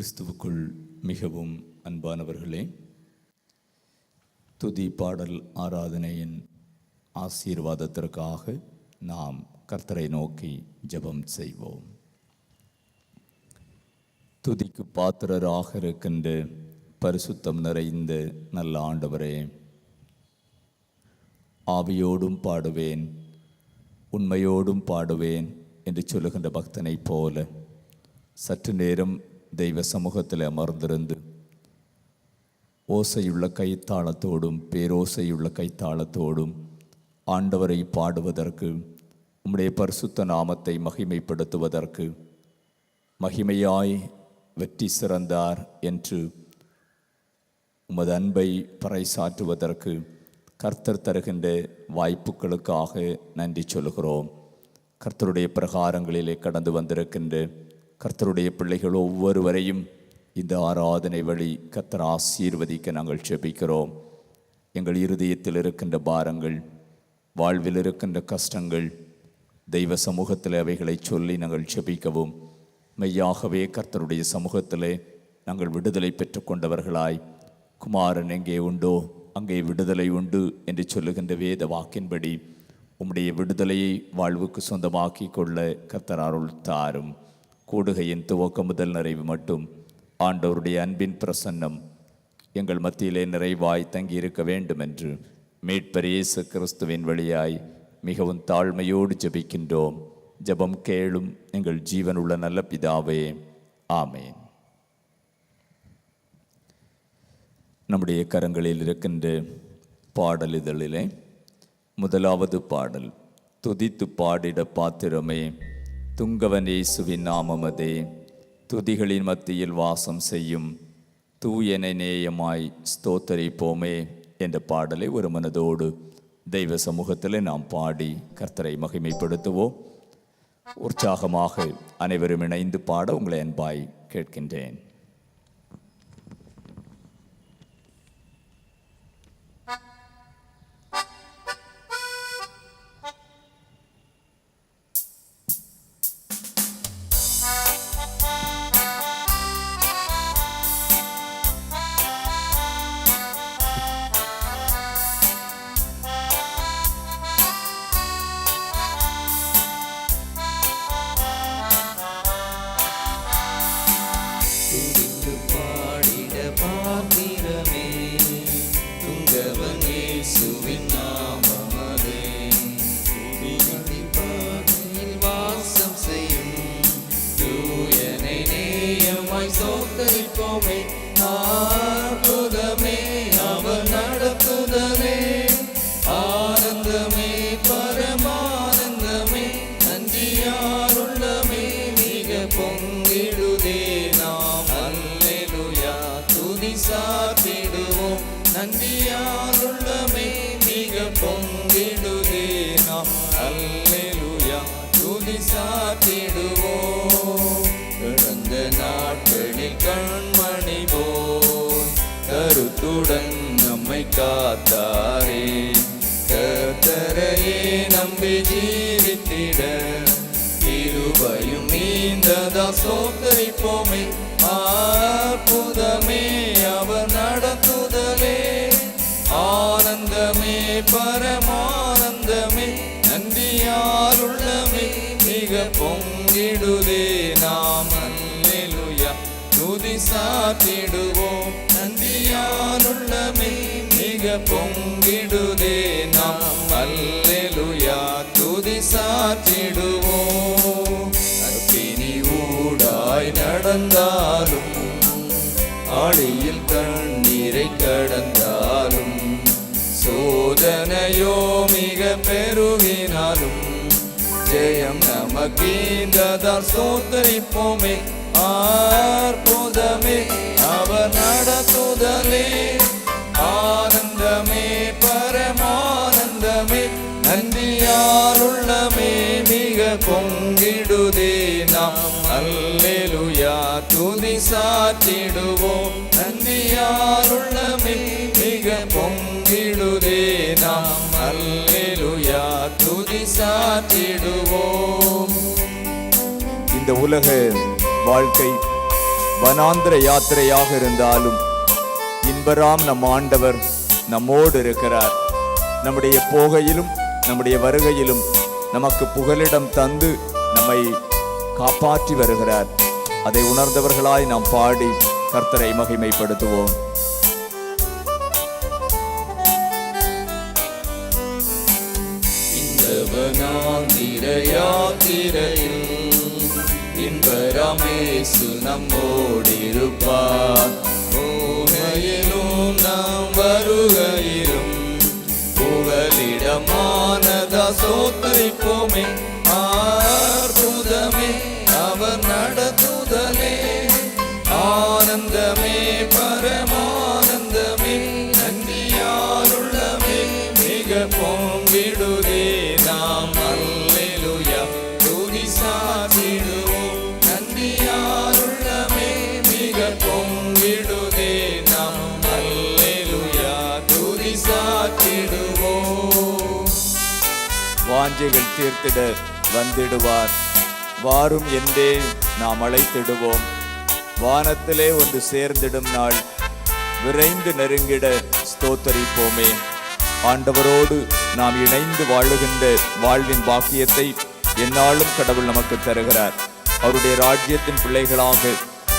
கிறிஸ்துவுக்குள் மிகவும் அன்பானவர்களே, துதி பாடல் ஆராதனையின் ஆசீர்வாதத்திற்காக நாம் கர்த்தரை நோக்கி ஜெபம் செய்வோம். துதிக்கு பாத்திரராக இருக்கின்ற பரிசுத்தம் நிறைந்த நல்ல ஆண்டவரே, ஆவியோடும் பாடுவேன் உண்மையோடும் பாடுவேன் என்று சொல்லுகின்ற பக்தனைப் போல சற்று நேரம் தெய்வ சமூகத்தில் அமர்ந்திருந்து ஓசையுள்ள கைத்தாளத்தோடும் பேரோசையுள்ள கைத்தாளத்தோடும் ஆண்டவரை பாடுவதற்கு, உம்முடைய பரிசுத்த நாமத்தை மகிமைப்படுத்துவதற்கு, மகிமையாய் வெற்றி சிறந்தார் என்று உமது அன்பை பறைசாற்றுவதற்கு கர்த்தர் தருகின்ற வாய்ப்புகளுக்காக நன்றி சொல்கிறோம். கர்த்தருடைய பிரகாரங்களிலே கடந்து வந்திருக்கின்ற கர்த்தருடைய பிள்ளைகள் ஒவ்வொருவரையும் இந்த ஆராதனை வழி கர்த்தர் ஆசீர்வதிக்க நாங்கள் ஜெபிக்கிறோம். எங்கள் இருதயத்தில் இருக்கின்ற பாரங்கள், வாழ்வில் இருக்கின்ற கஷ்டங்கள், தெய்வ சமூகத்தில் அவைகளை சொல்லி நாங்கள் ஜெபிக்கவும், மெய்யாகவே கர்த்தருடைய சமூகத்திலே நாங்கள் விடுதலை பெற்றுக்கொண்டவர்களாய், குமாரன் எங்கே உண்டோ அங்கே விடுதலை உண்டு என்று சொல்லுகின்ற வேத வாக்கின்படி உம்முடைய விடுதலையை வாழ்வுக்கு சொந்தமாக்கி கொள்ள கர்த்தர் அருள் தாரும். கூடுகையின் துவக்கம் முதல் நிறைவு மட்டும் ஆண்டவருடைய அன்பின் பிரசன்னம் எங்கள் மத்தியிலே நிறைவாய் தங்கியிருக்க வேண்டும் என்று மீட்பர் இயேசு கிறிஸ்துவின் வழியாய் மிகவும் தாழ்மையோடு ஜெபிக்கின்றோம். ஜெபம் கேளும் எங்கள் ஜீவனுள்ள நல்ல பிதாவே, ஆமேன். நம்முடைய கரங்களில் இருக்கின்ற பாடல் இதழிலே முதலாவது பாடல், துதித்து பாடிட பாத்திரமே துங்கவன் இயேசுவின் நாமமதே, துதிகளின் மத்தியில் வாசம் செய்யும் தூயனை நேயமாய் ஸ்தோத்தரிப்போமே என்ற பாடலை ஒரு மனதோடு தெய்வ சமூகத்தில் நாம் பாடி கர்த்தரை மகிமைப்படுத்துவோம். உற்சாகமாக அனைவரும் இணைந்து பாட உங்களை அன்பாய் கேட்கின்றேன். அற்புதமே அவர் நடத்துதலே, ஆனந்தமே பரமானந்தமே, நன்றியாருள்ளமே மிக பொங்கிடுதே நாம் அல்லேலூயா துதி சாத்திடுவோம். நன்றியாருள்ளமே மிக பொங்கிடுதே நாம் அல்லேலூயா துதி சாத்திடுவோம். கடந்த நாட்களில் கண்மணி போல் கருத்துடன் நம்மை காத்தாரே, கர்த்தரையே நம்பி ஜீவித்திட கிருபையும் நீந்ததா ஸ்தோத்தரிப்போமே. அற்புதமே அவர் நடத்துதலே, ஆனந்தமே பரமானந்தமே, நன்றியாருள்ளமே மிக பொங்கிடுதே நாம் அல்லேலூயா துதி சாத்திடுவோம். நன்றியாருள்ளமே மிக பொங்கிடுதே நாம் அல்லேலூயா துதி சாத்திடுவோம். அக்கினி ஊடாய் நடந்தாலும், ஆழியில் தண்ணீரை கடந்தாலும், சோதனையோ மிக பெருகினாலும், ஜெயம் நமக்கீந்ததால் ஸ்தோத்தரிப்போமே. அற்புதமே அவர் நடத்துதலே, ஆனந்தமே பரமானந்தமே, நன்றியாருள்ளமே மிக பொங்கிடுதே நாம் அல்லேலூயா துதி சாத்திடுவோம். நன்றியாருள்ளமே மிக பொங்கிடுதே நாம் அல்லேலூயா துதி சாத்திடுவோம். இந்த உலக வாழ்க்கை வனாந்திர யாத்திரையாக இருந்தாலும் இன்பராம் நம் ஆண்டவர் நம்மோடு இருக்கிறார். நம்முடைய போகையிலும் நம்முடைய வருகையிலும் நமக்கு புகலிடம் தந்து நம்மை காப்பாற்றி வருகிறார். அதை உணர்ந்தவர்களாய் நாம் பாடி கர்த்தரை மகிமைப்படுத்துவோம். இந்த வனாந்திர யாத்திரையில் இன்பராமேசு நம்மோடிருப்பார். போகையிலும் நாம் வருகையிலும் புகலிடமானதா சோத்தரிப்போமே. அற்புதமே அவர் நடத்துதலே, ஆனந்தமே பரமானந்தமே, நன்றியாலுள்ளமே மிக பொங்கிடுதே. நாம் அல்லேலூயா துதி சாற்றிடுவோம். நன்றியாலுள்ளமே மிக பொங்கிடுதே. நாம் அல்லேலூயா துதி சாற்றிடுவோம். வாஞ்சைகள் தீர்த்திட வந்திடுவார். வாரும் என்றே நாம் அழைத்திடுவோம். வானத்திலே ஒன்று சேர்ந்திடும் நாள் விரைந்து நெருங்கிட ஸ்தோத்தரிப்போமே. ஆண்டவரோடு நாம் இணைந்து வாழுகின்ற வாழ்வின் பாக்கியத்தை எந்நாளும் கடவுள் நமக்கு தருகிறார். அவருடைய ராஜ்யத்தின் பிள்ளைகளாக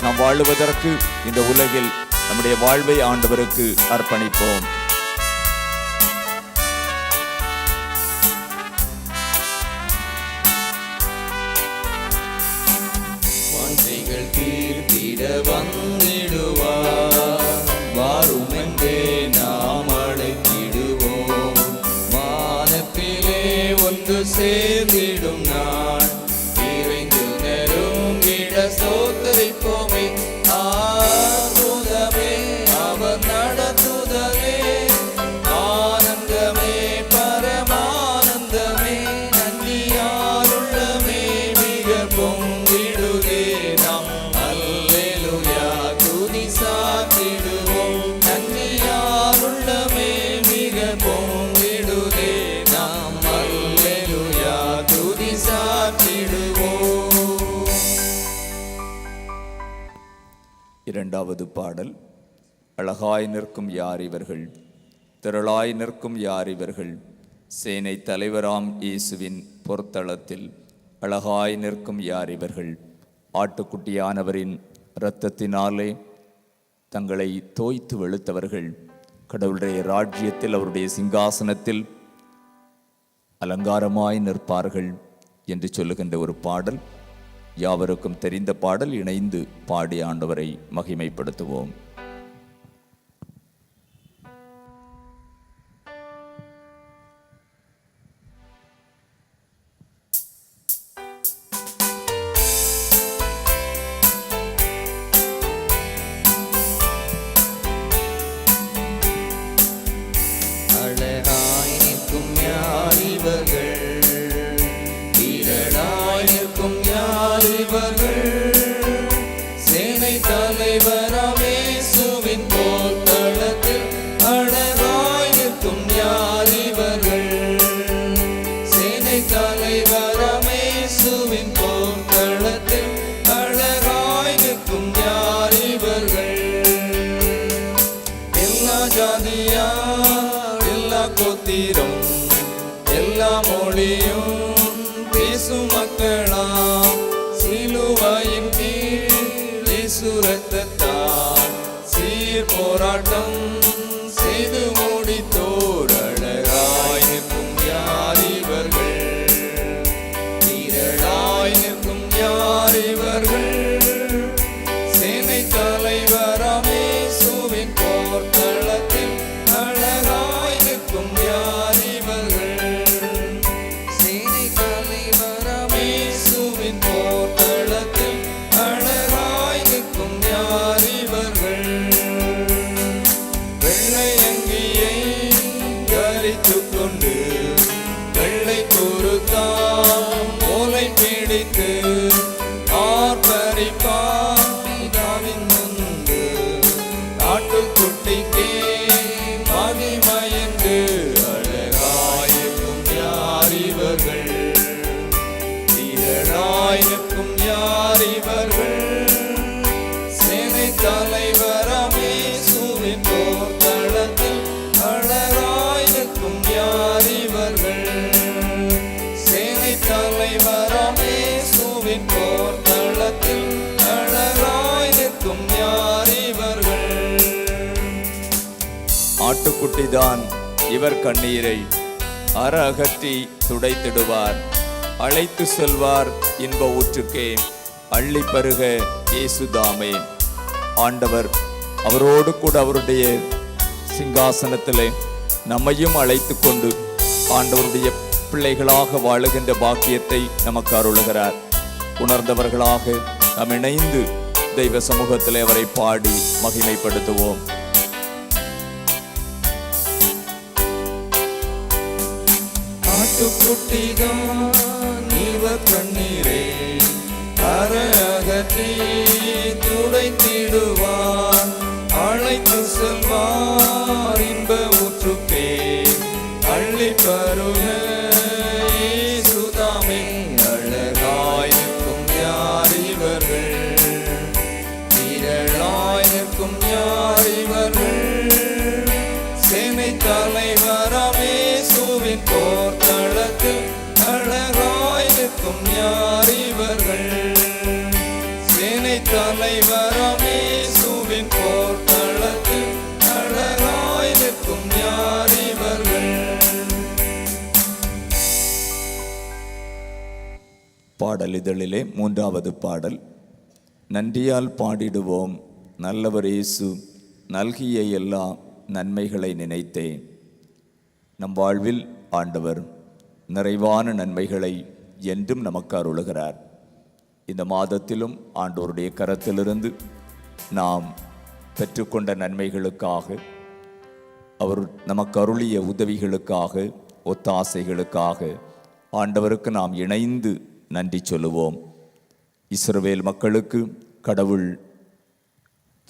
நாம் வாழுவதற்கு இந்த உலகில் நம்முடைய வாழ்வை ஆண்டவருக்கு அர்ப்பணிப்போம். தீர்த்திட வந்திடுவார். வாரும் என்றே நாம் அழைத்திடுவோம். வானத்திலே ஒன்று சேர்ந்திடும் நாள் விரைந்து நெருங்கிட ஸ்தோத்தரிப்போமே. அற்புதமே அவர் நடத்துதலே, ஆனந்தமே பரமானந்தமே, நன்றியாலுள்ளமே மிக பொங்கிடுதே. நாம் அல்லேலூயா துதி சாற்றிடுவோம். நன்றியாலுள்ளமே மிக பொங்கிடுதே. நாம் அல்லேலூயா துதி சாற்றிடுவோம். இரண்டாவது பாடல். அழகாய் நிற்கும் யார் இவர்கள், திரளாய் நிற்கும் யார் இவர்கள், சேனை தலைவராம் இயேசுவின் பொற்தளத்தில் அழகாய் நிற்கும் யார் இவர்கள். ஆட்டுக்குட்டியானவரின் இரத்தத்தினாலே தங்களை தோய்த்து வெளுத்தவர்கள் கடவுளுடைய ராஜ்யத்தில் அவருடைய சிங்காசனத்தில் அலங்காரமாய் நிற்பார்கள் என்று சொல்லுகின்ற ஒரு பாடல். யாவருக்கும் தெரிந்த பாடல். இணைந்து பாடி ஆண்டவரை மகிமைப்படுத்துவோம். அழகாய் நிற்கும் யார் இவர்கள், திரளாய் நிற்கும் யார் இவர்கள், சேனை தலைவராம் இயேசுவின் போர்க்களத்தில் அழகாய் நிற்கும் யார் இவர்கள், சேனை தலைவராம் இயேசுவின் போர்க்களத்தில் அழகாய் நிற்கும் யார் இவர்கள். எல்லா ஜாதியார், எல்லா கோத்திரம், எல்லா மொழியும் பேசும் மக்களாம் சிலுவையின் கீழ் இயேசு இரத்தத்தால் சீர் போராட்டம் செய்து முடித்தோர் அழகாய் நிற்கும் யார் இவர்கள், திரளாய் நிற்கும் யார் இவர்கள், சேனை தலைவராம் இயேசுவின் போர்க்களத்தில் அழகாய் நிற்கும் யார் இவர்கள், சேனை தலைவராம் இயேசுவின் போர்க்களத்தில் அழகாய் நிற்கும் யார் இவர்கள். வெள்ளை அங்கியை தரித்துக் கொண்டு வெள்ளை குருத்தாம் ஓலை பிடித்து ஆர்ப்பரிப்பார் பிதாவின் முன்பு, ஆட்டுக்குட்டிக்கே மகிமையென்று அழகாய் நிற்கும் யார் இவர்கள், திரளாய் நிற்கும் யார் இவர்கள், ஆட்டுக்குட்டிதான் இவர் கண்ணீரை அகற்றி துடைத்திடுவார். அழைத்து செல்வார் இன்ப ஊற்றுக்கே, அள்ளி பருக இயேசுதாமே. ஆண்டவர் அவரோடு கூட அவருடைய சிங்காசனத்திலே நம்மையும் அழைத்து கொண்டு ஆண்டவருடைய பிள்ளைகளாக வாழுகின்ற பாக்கியத்தை நமக்கு அருளுகிறார். உணர்ந்தவர்களாக நாம் இணைந்து தெய்வ சமூகத்திலே அவரை பாடி மகிமைப்படுத்துவோம். ஆட்டுக்குட்டிதான் இவர் கண்ணீரை அகற்றி துடைத்திடுவார். அழைத்து செல்வார் இன்ப ஊற்றுக்கே, அள்ளி பருக இயேசுதாமே. அழகாயிருக்கும் யார் இவர்கள், திரளாயிருக்கும் யார் இவர்கள், சேனை தலைவராம் இயேசுவின் போர்க்களத்தில் அழகாயிருக்கும் யார் இவர்கள், சேனை தலைவராம் இயேசுவின் போர்க்களத்தில் அழகாயிருக்கும் யார் இவர்கள். பாடல் இதழிலே 3வது பாடல். நன்றியால் பாடிடுவோம் நல்லவர் இயேசு நல்கிய எல்லா நன்மைகளை நினைத்தேன். நம் வாழ்வில் ஆண்டவர் நிறைவான நன்மைகளை என்றும் நமக்கு அருளுகிறார். இந்த மாதத்திலும் ஆண்டவருடைய கரத்திலிருந்து நாம் பெற்றுக்கொண்ட நன்மைகளுக்காக, அவர் நமக்கு அருளிய உதவிகளுக்காக, ஒத்தாசைகளுக்காக ஆண்டவருக்கு நாம் இணைந்து நன்றி சொல்லுவோம். இஸ்ரவேல் மக்களுக்கு கடவுள்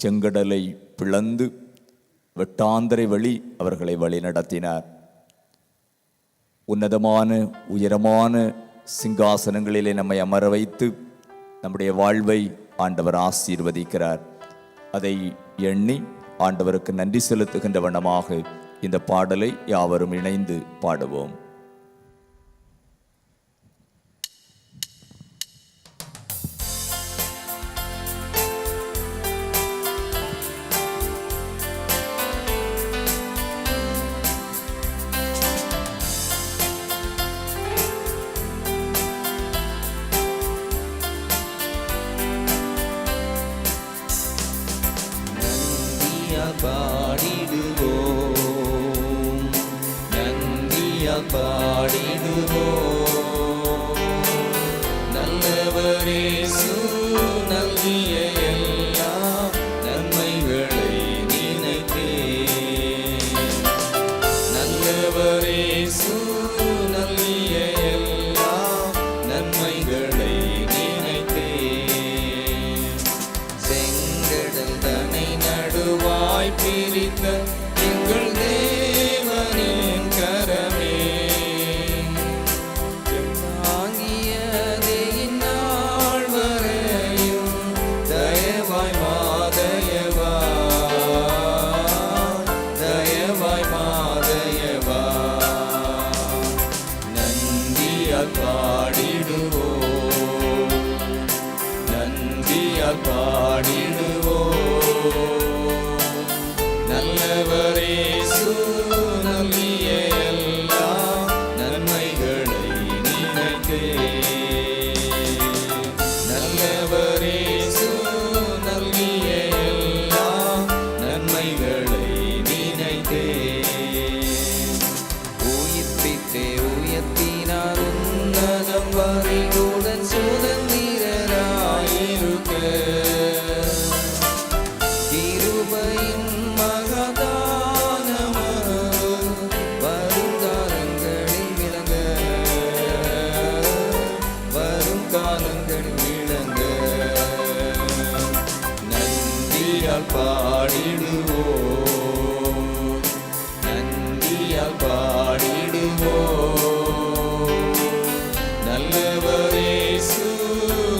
செங்கடலை பிளந்து வெட்டாந்தரை வழி அவர்களை வழிநடத்தினார். உன்னதமான உயரமான சிங்காசனங்களிலே நம்மை அமர வைத்து நம்முடைய வாழ்வை ஆண்டவர் ஆசீர்வதிக்கிறார். அதை எண்ணி ஆண்டவருக்கு நன்றி செலுத்துகின்ற வண்ணமாக இந்த பாடலை யாவரும் இணைந்து பாடுவோம். பாடிடுவோம், நன்றியால் பாடிடுவோம். நல்லவர் இயேசு நல்கிய எல்லா நன்மைகளை நினைத்தேன். நல்லவர் இயேசு நல்கிய எல்லா நன்மைகளை நினைத்தேன். செங்கடல் தன்னை நடுவாய் பிரித்த எங்கள் தேவனின் கரமே, தாங்கியதே இந்நாள் வரையும் தயவாய் மாதயவா, தயவாய் மாதயவா. நன்றியால் பாடிடுவோம், நன்றியால் பாடிடுவோம். நல்லவர் இயேசு நல்கிய எல்லா நன்மைகளை நினைத்தேன். நல்லவர் இயேசு நல்கிய எல்லா நன்மைகளை நினைத்தேன். உயிர்ப்பித்தே உயர்த்தினார் உன்னதம் வரையுடன் சுதந்திரராயிருக்க. கிருபையின் மகதானமது வரும் காலங்களில் விளங்க, வரும் காலங்களில் விளங்க. நன்றியால் பாடிடுவோம், நன்றியால் பாடிடுவோம். நல்லவர் இயேசு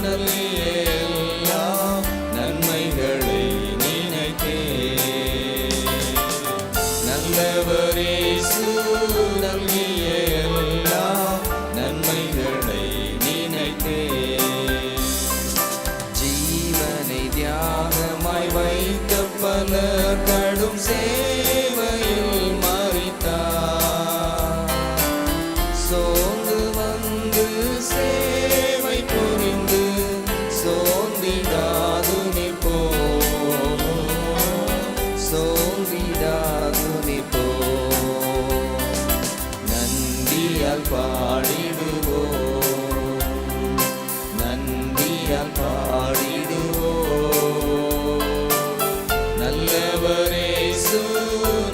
நல்கிய எல்லா நன்மைகளை நினைத்தேன். நல்லவர் இயேசு நல்கிய எல்லா நன்மைகளை நினைத்தேன். ஜீவனை தியாகமாய் வைத்த பலர் கடும் சேவையில் பாடிடுவோம், நன்றியால் பாடிடுவோம். நல்லவர் இயேசு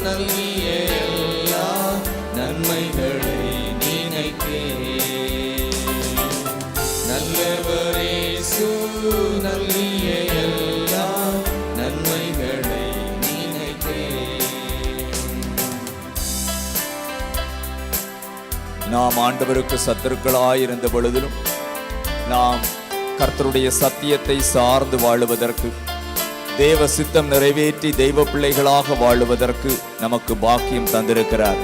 நல்கிய எல்லா நன்மைகளை நினைத்தே, நல்லவர் இயேசு நல்கிய எல்லா நன்மைகளை நினைத்தே. நாம் ஆண்டவருக்கு சத்துருக்களாயிருந்த பொழுதிலும் நாம் கர்த்தருடைய சத்தியத்தை சார்ந்து வாழுவதற்கு, தேவ சித்தம் நிறைவேற்றி தெய்வ பிள்ளைகளாக வாழுவதற்கு நமக்கு பாக்கியம் தந்திருக்கிறார்.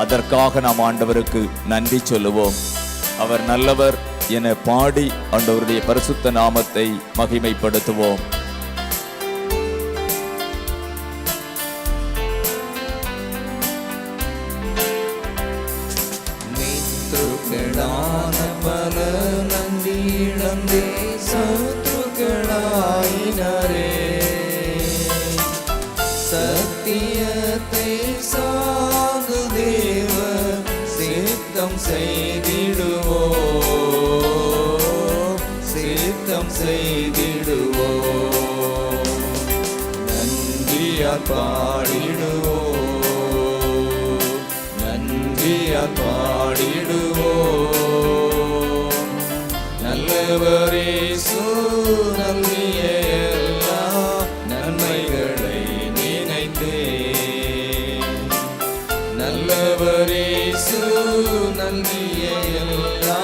அதற்காக நாம் ஆண்டவருக்கு நன்றி சொல்லுவோம். அவர் நல்லவர் என பாடி ஆண்டவருடைய பரிசுத்த நாமத்தை மகிமைப்படுத்துவோம். மித்ருக்களான பல நன்றி இழந்தே சத்ருக்களாயினரே, சத்தியத்தை சார்ந்து தேவ சித்தம் செய்திடுவோம், சித்தம் செய்திடுவோம். நன்றியால் பாடிடுவோம், நன்றியால் பாடிடுவோம். நல்லவர் இயேசு நல்கிய எல்லா நன்மைகளை நினைத்தே, நல்லவர் இயேசு நல்கிய எல்லா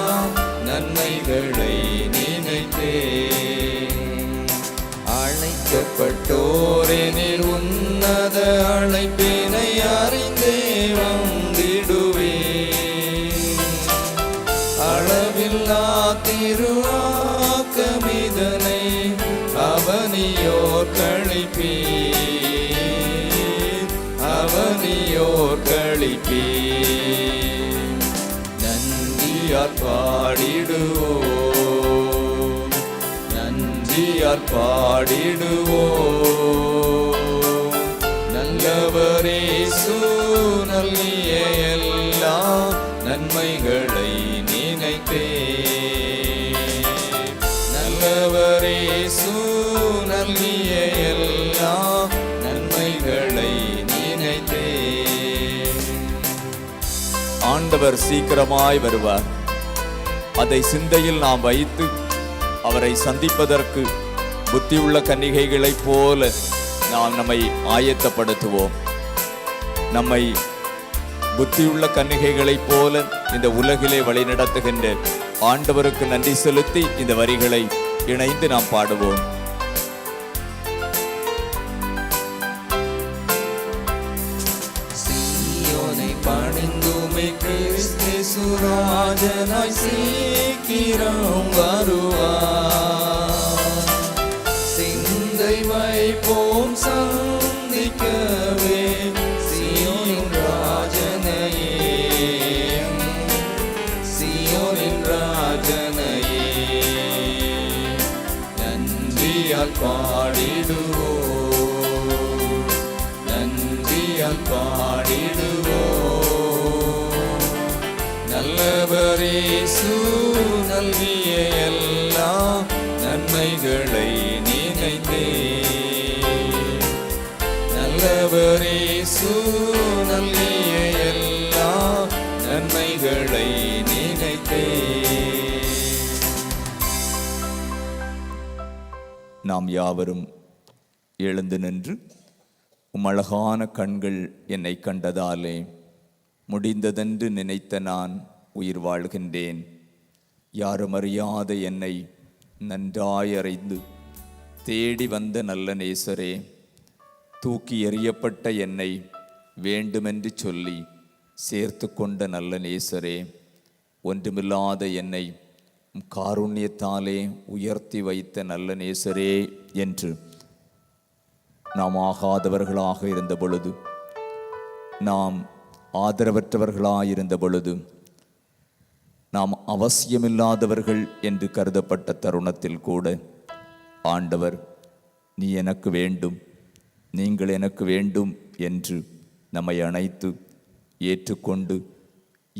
நன்மைகளை நினைத்தே. அழைக்கப்பட்டோரெனில் உன்னத அழைப்பினை அறிந்தே வந்திடுவே, அளவில்லா திருவாக்கமிதனை அவனியோர் கழிப்பே, அவனியோர் கழிப்பே. நன்றியால் பாடிடுவோம், நன்றியால் பாடிடுவோம். நல்லவர் இயேசு நல்கிய எல்லா நன்மைகளை நினைத்தே, நல்லவர் இயேசு நல்கிய எல்லா நன்மைகளை நினைத்தே. ஆண்டவர் சீக்கிரமாய் வருவார். அதை சிந்தையில் நாம் வைத்து அவரை சந்திப்பதற்கு புத்தியுள்ள கன்னிகைகளைப் போல நாம் நம்மை ஆயத்தப்படுத்துவோம். நம்மை புத்தியுள்ள கன்னிகைகளைப் போல இந்த உலகிலே வழிநடத்துகின்ற ஆண்டவருக்கு நன்றி செலுத்தி இந்த வரிகளை இணைந்து நாம் பாடுவோம். சீயோனை பணிந்துமை கிறிஸ்து ராஜனாய் சீக்கிரம் வருவார். சிந்தை வைப்போம் சந்திக்கவே சீயோனின் ராஜனையே, சீயோனின் ராஜனையே. நன்றியால் பாடிடுவோம், நன்றியால் பாடிடுவோம். நல்லவர் இயேசு நல்கிய எல்லா நன்மைகளை நினைத்தே, நல்லவர் இயேசு நல்கிய எல்லா நன்மைகளை நினைத்தே. நாம் யாவரும் எழுந்து நின்று, அழகான கண்கள் என்னை கண்டதாலே முடிந்ததென்று நினைத்த நான் உயிர் வாழ்கின்றேன். யாரும் அறியாத என்னை நன்றாய் அறிந்து தேடி வந்த நல்ல நேசரே, தூக்கி எறியப்பட்ட என்னை வேண்டுமென்று சொல்லி சேர்த்து கொண்ட நல்ல நேசரே, ஒன்றுமில்லாத என்னை காருண்யத்தாலே உயர்த்தி வைத்த நல்ல நேசரே என்று நாம் ஆகாதவர்களாக இருந்த பொழுது, நாம் ஆதரவற்றவர்களாயிருந்த பொழுது, நாம் அவசியமில்லாதவர்கள் என்று கருதப்பட்ட தருணத்தில் கூட ஆண்டவர் நீ எனக்கு வேண்டும், நீங்கள் எனக்கு வேண்டும் என்று நம்மை அணைத்து ஏற்றுக்கொண்டு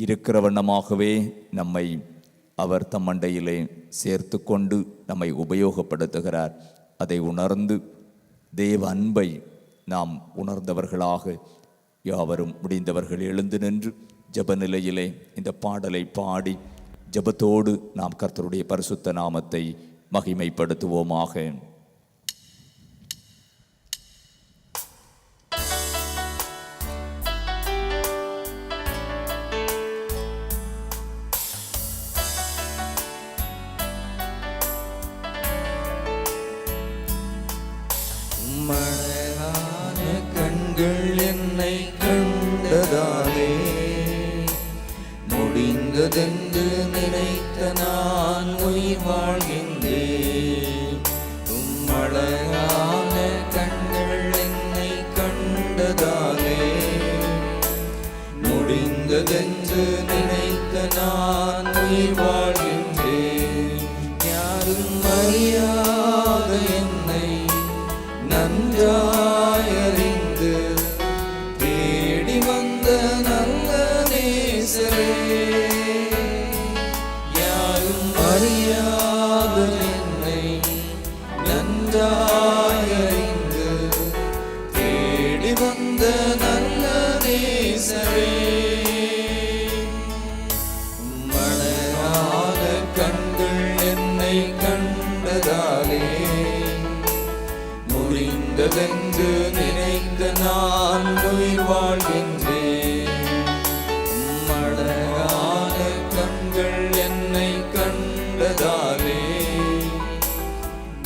இருக்கிற வண்ணமாகவே நம்மை அவர் தம் மண்டையிலே சேர்த்து கொண்டு நம்மை உபயோகப்படுத்துகிறார். அதை உணர்ந்து தேவ அன்பை நாம் உணர்ந்தவர்களாக யாவரும் முடிந்தவர்கள் எழுந்து நின்று ஜெப நிலையிலே இந்த பாடலை பாடி ஜெபத்தோடு நாம் கர்த்தருடைய பரிசுத்த நாமத்தை மகிமைப்படுத்துவோமாக. மழையான கண்கள் என்னை கண்டதாலே முடிந்ததென்று நினைத்த நான் உயிர் வாழ்கின்றேன். மழையான கண்கள் என்னை கண்டதாலே முடிந்ததென்று நினைத்த நான் உயிர் வாழ்கின்றேன். யாரும் அறியாத என்னை நன்றாயறிந்து தேடி வந்த நல்ல நேசரே, யாரும் அறியாத என்னை நன்றாயறிந்து தேடி வந்த நல்ல நேசரே, மழையான கண்கள் என்னை கண்டதாலே முடிந்ததென்று நினைத்த நான் உயிர் வாழ்கின்றேன். மழையான கண்கள் என்னை கண்டதாலே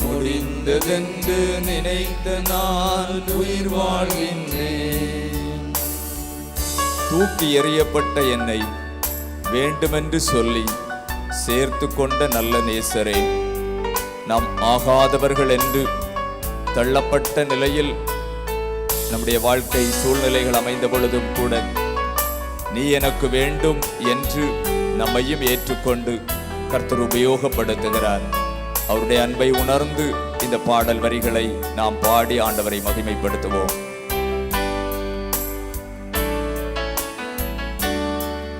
முடிந்ததென்று நினைத்த நான் உயிர் வாழ்கின்றேன். தூக்கி எறியப்பட்ட என்னை வேண்டுமென்று சொல்லி சேர்த்து கொண்ட நல்ல நேசரே, நாம் ஆகாதவர்கள் என்று தள்ளப்பட்ட நிலையில் நம்முடைய வாழ்க்கை சூழ்நிலைகள் அமைந்த பொழுதும் கூட நீ எனக்கு வேண்டும் என்று நம்மையும் ஏற்றுக்கொண்டு கர்த்தர் உபயோகப்படுத்துகிறார். அவருடைய அன்பை உணர்ந்து இந்த பாடல் வரிகளை நாம் பாடி ஆண்டவரை மகிமைப்படுத்துவோம்.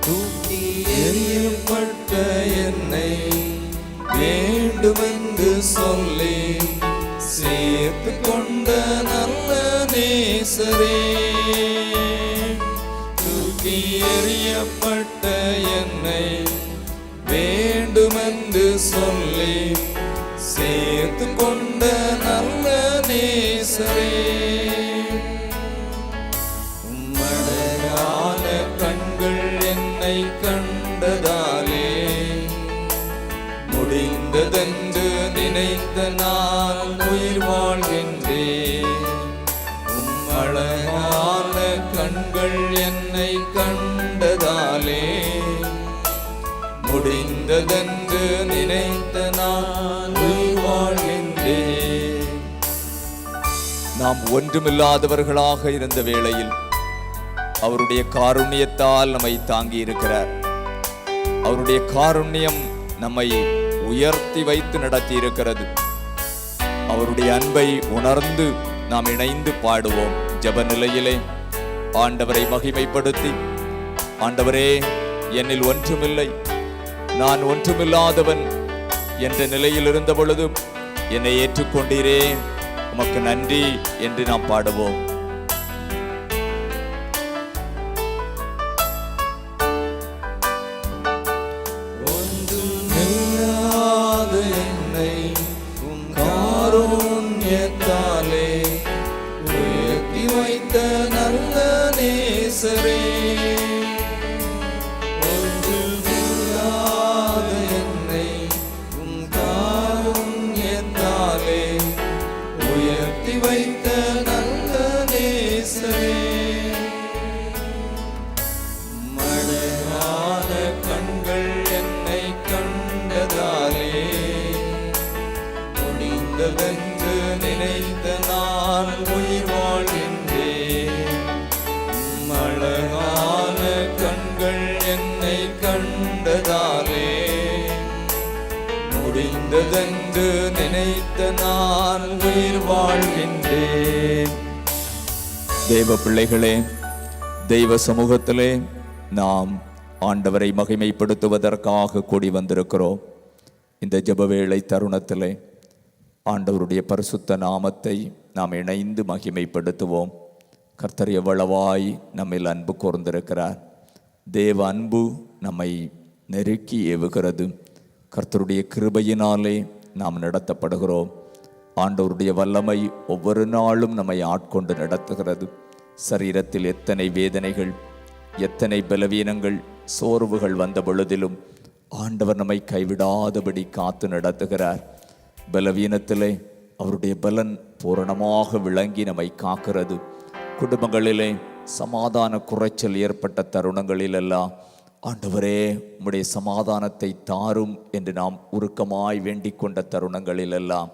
தூக்கி எறியப்பட்ட என்னை வேண்டுமென்று சொல்லி சேர்த்து கொண்ட நல்ல நேசரே, தூக்கி எறியப்பட்ட என்னை வேண்டுமென்று சொல்லி சேர்த்து கொண்ட நல்ல நேசரே, மழையான கண்கள் என்னை கண்டதாலே முடிந்ததென்று நினைத்த நான் உயிர் வாழ்கின்றேன். அழகான கண்கள் என்னை கண்டதாலே முடிந்ததென்று நினைத்த நான் உயிர் வாழ்கின்றேன். நாம் ஒன்றுமில்லாதவர்களாக இருந்த வேளையில் அவருடைய காருண்யத்தால் நம்மை தாங்கி இருக்கிறார். அவருடைய காருண்யம் நம்மை உயர்த்தி வைத்து நடத்தி இருக்கிறது. அவருடைய அன்பை உணர்ந்து நாம் இணைந்து பாடுவோம். ஜெப நிலையிலே ஆண்டவரை மகிமைப்படுத்தி, ஆண்டவரே, என்னில் ஒன்றுமில்லை, நான் ஒன்றுமில்லாதவன் என்ற நிலையில் இருந்த பொழுதும் என்னை ஏற்றுக்கொண்டீரே, உமக்கு நன்றி என்று நாம் பாடுவோம். என்னை உம் காருண்யத்தாலே உயர்த்தி வைத்த நல்ல நேசரே, ஒன்றுமில்லாத என்னை உம் காருண்யத்தாலே உயர்த்தி வைத்த நல்ல நேசரே, மழையான கண்கள் என்னை கண்டதாலே முடிந்ததென்று நினைத்த நான் உயிர் வாழ்கின்றேன். அழகான கண்கள் என்னை கண்டதாலே முடிந்ததென்று நினைத்த நான் உயிர் வாழ்கின்றேன். தேவ பிள்ளைகளே, தெய்வ சமூகத்திலே நாம் ஆண்டவரை மகிமைப்படுத்துவதற்காக கூடி வந்திருக்கிறோம். இந்த ஜெபவேளை தருணத்திலே ஆண்டவருடைய பரிசுத்த நாமத்தை நாம் இணைந்து மகிமைப்படுத்துவோம். கர்த்தர் எவ்வளவாய் நம்மில் அன்பு கூர்ந்திருக்கிறார். தேவ அன்பு நம்மை நெருக்கி ஏவுகிறது. கர்த்தருடைய கிருபையினாலே நாம் நடத்தப்படுகிறோம். ஆண்டவருடைய வல்லமை ஒவ்வொரு நாளும் நம்மை ஆட்கொண்டு நடத்துகிறது. சரீரத்தில் எத்தனை வேதனைகள், எத்தனை பலவீனங்கள், சோர்வுகள் வந்த பொழுதிலும் ஆண்டவர் நம்மை கைவிடாதபடி காத்து நடத்துகிறார். பலவீனத்திலே அவருடைய பலன் பூரணமாக விளங்கி நம்மை காக்கிறது. குடும்பங்களிலே சமாதான குறைச்சல் ஏற்பட்ட தருணங்களிலெல்லாம் ஆண்டவரே உம்முடைய சமாதானத்தை தாரும் என்று நாம் உருக்கமாய் வேண்டிக் கொண்ட தருணங்களிலெல்லாம்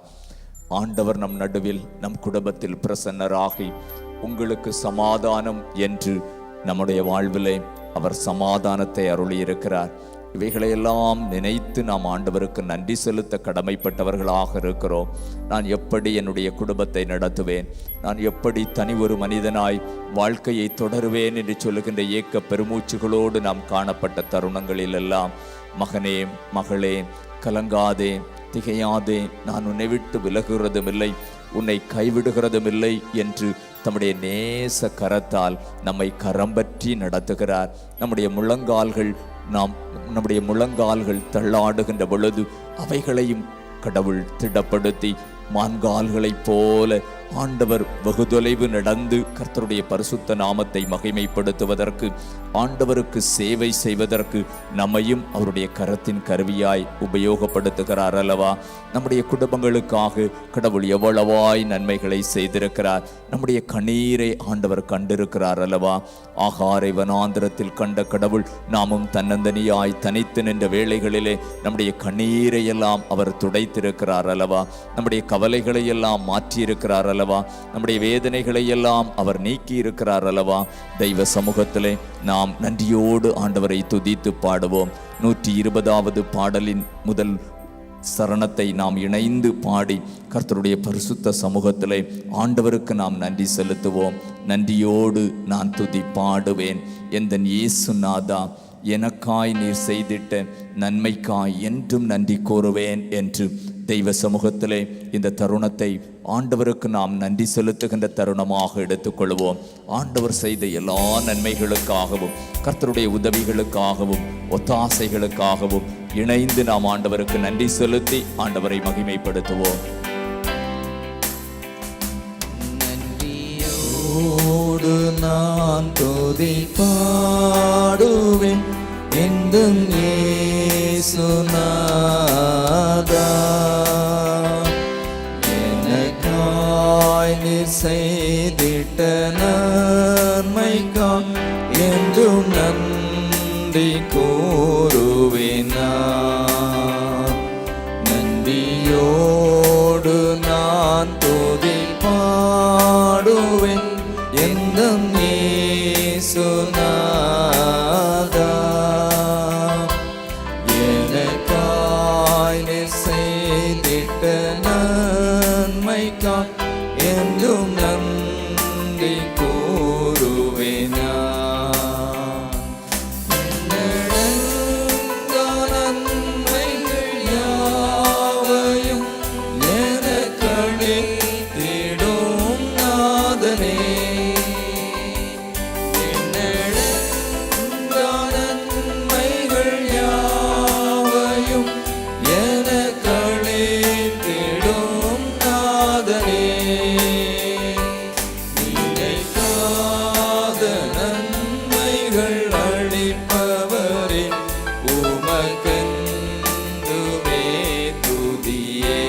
ஆண்டவர் நம் நடுவில், நம் குடும்பத்தில் பிரசன்னராகி உங்களுக்கு சமாதானம் என்று நம்முடைய வாழ்விலே அவர் சமாதானத்தை அருளியிருக்கிறார். இவைகளையெல்லாம் நினைத்து நாம் ஆண்டவருக்கு நன்றி செலுத்த கடமைப்பட்டவர்களாக இருக்கிறோம். நான் எப்படி என்னுடைய குடும்பத்தை நடத்துவேன், நான் எப்படி தனி ஒரு மனிதனாய் வாழ்க்கையை தொடருவேன் என்று சொல்லுகின்ற ஏக்க பெருமூச்சுகளோடு நாம் காணப்பட்ட தருணங்களிலெல்லாம் மகனே, மகளே, கலங்காதே, திகையாதே, நான் உன்னை விட்டு விலகுகிறதும் இல்லை, உன்னை கைவிடுகிறதும் இல்லை என்று தம்முடைய நேச கரத்தால் நம்மை கரம்பற்றி நடத்துகிறார். நம்முடைய முழங்கால்கள் தள்ளாடுகின்ற பொழுது அவைகளையும் கடவுள் திடப்படுத்தி மான்கால்களைப் போல ஆண்டவர் வெகு தொலைவு நடந்து கர்த்தருடைய பரிசுத்த நாமத்தை மகிமைப்படுத்துவதற்கு, ஆண்டவருக்கு சேவை செய்வதற்கு நம்மையும் அவருடைய கரத்தின் கருவியாய் உபயோகப்படுத்துகிறார் அல்லவா? நம்முடைய குடும்பங்களுக்காக கடவுள் எவ்வளவாய் நன்மைகளை செய்திருக்கிறார். நம்முடைய கண்ணீரை ஆண்டவர் கண்டிருக்கிறார் அல்லவா? ஆகாரை வனாந்திரத்தில் கண்ட கடவுள் நாமும் தன்னந்தனியாய் தனித்து நின்ற வேளைகளிலே நம்முடைய கண்ணீரை எல்லாம் அவர் துடைத்திருக்கிறார் அல்லவா? நம்முடைய கவலைகளை எல்லாம் மாற்றியிருக்கிறார் அல்லவா? நம்முடைய வேதனைகளை எல்லாம் அவர் நீக்கி இருக்கிறார் அல்லவா? தெய்வ சமூகத்திலே நாம் நன்றியோடு ஆண்டவரை துதித்து பாடுவோம். 120வது பாடலின் முதல் சரணத்தை நாம் இணைந்து பாடி கர்த்தருடைய பரிசுத்த சமூகத்திலே ஆண்டவருக்கு நாம் நன்றி செலுத்துவோம். நன்றியோடு நான் துதி பாடுவேன். எந்தன் இயேசு நாதா, எனக்காய் நீர் செய்திட்ட நன்மைக்காய் என்றும் நன்றி கூறுவேன் என்று தெய்வ சமூகத்திலே இந்த தருணத்தை ஆண்டவருக்கு நாம் நன்றி செலுத்துகின்ற தருணமாக எடுத்துக்கொள்வோம். ஆண்டவர் செய்த எல்லா நன்மைகளுக்காகவும், கர்த்தருடைய உதவிகளுக்காகவும், ஒத்தாசைகளுக்காகவும் இணைந்து நாம் ஆண்டவருக்கு நன்றி செலுத்தி ஆண்டவரை மகிமைப்படுத்துவோம். நன்றியோடு நான் துதி பாடுவேன் என்றும் இயேசு நாதா, எனக்காய் நீர் செய்திட்ட நன்மைக்காய் என்றும் நன்றி கூறுவேன். நன்றியோடு நான் துதி பாடுவேன் என்றும் இயேசு நாதா, எனக்காய் நீர் செய்திட்ட நன்மைக்காய் என்றும் நன்றி கூறுவேன். நன்மைகள் யாவையும் எனக்களித்திடும் நாதனே, நன்மைகள் யாவையும் எனக்களித்திடும் நாதனே, நினைக்காத நன்மைகள் அளிப்பவரே, உமக்கென்றுமே துதியே.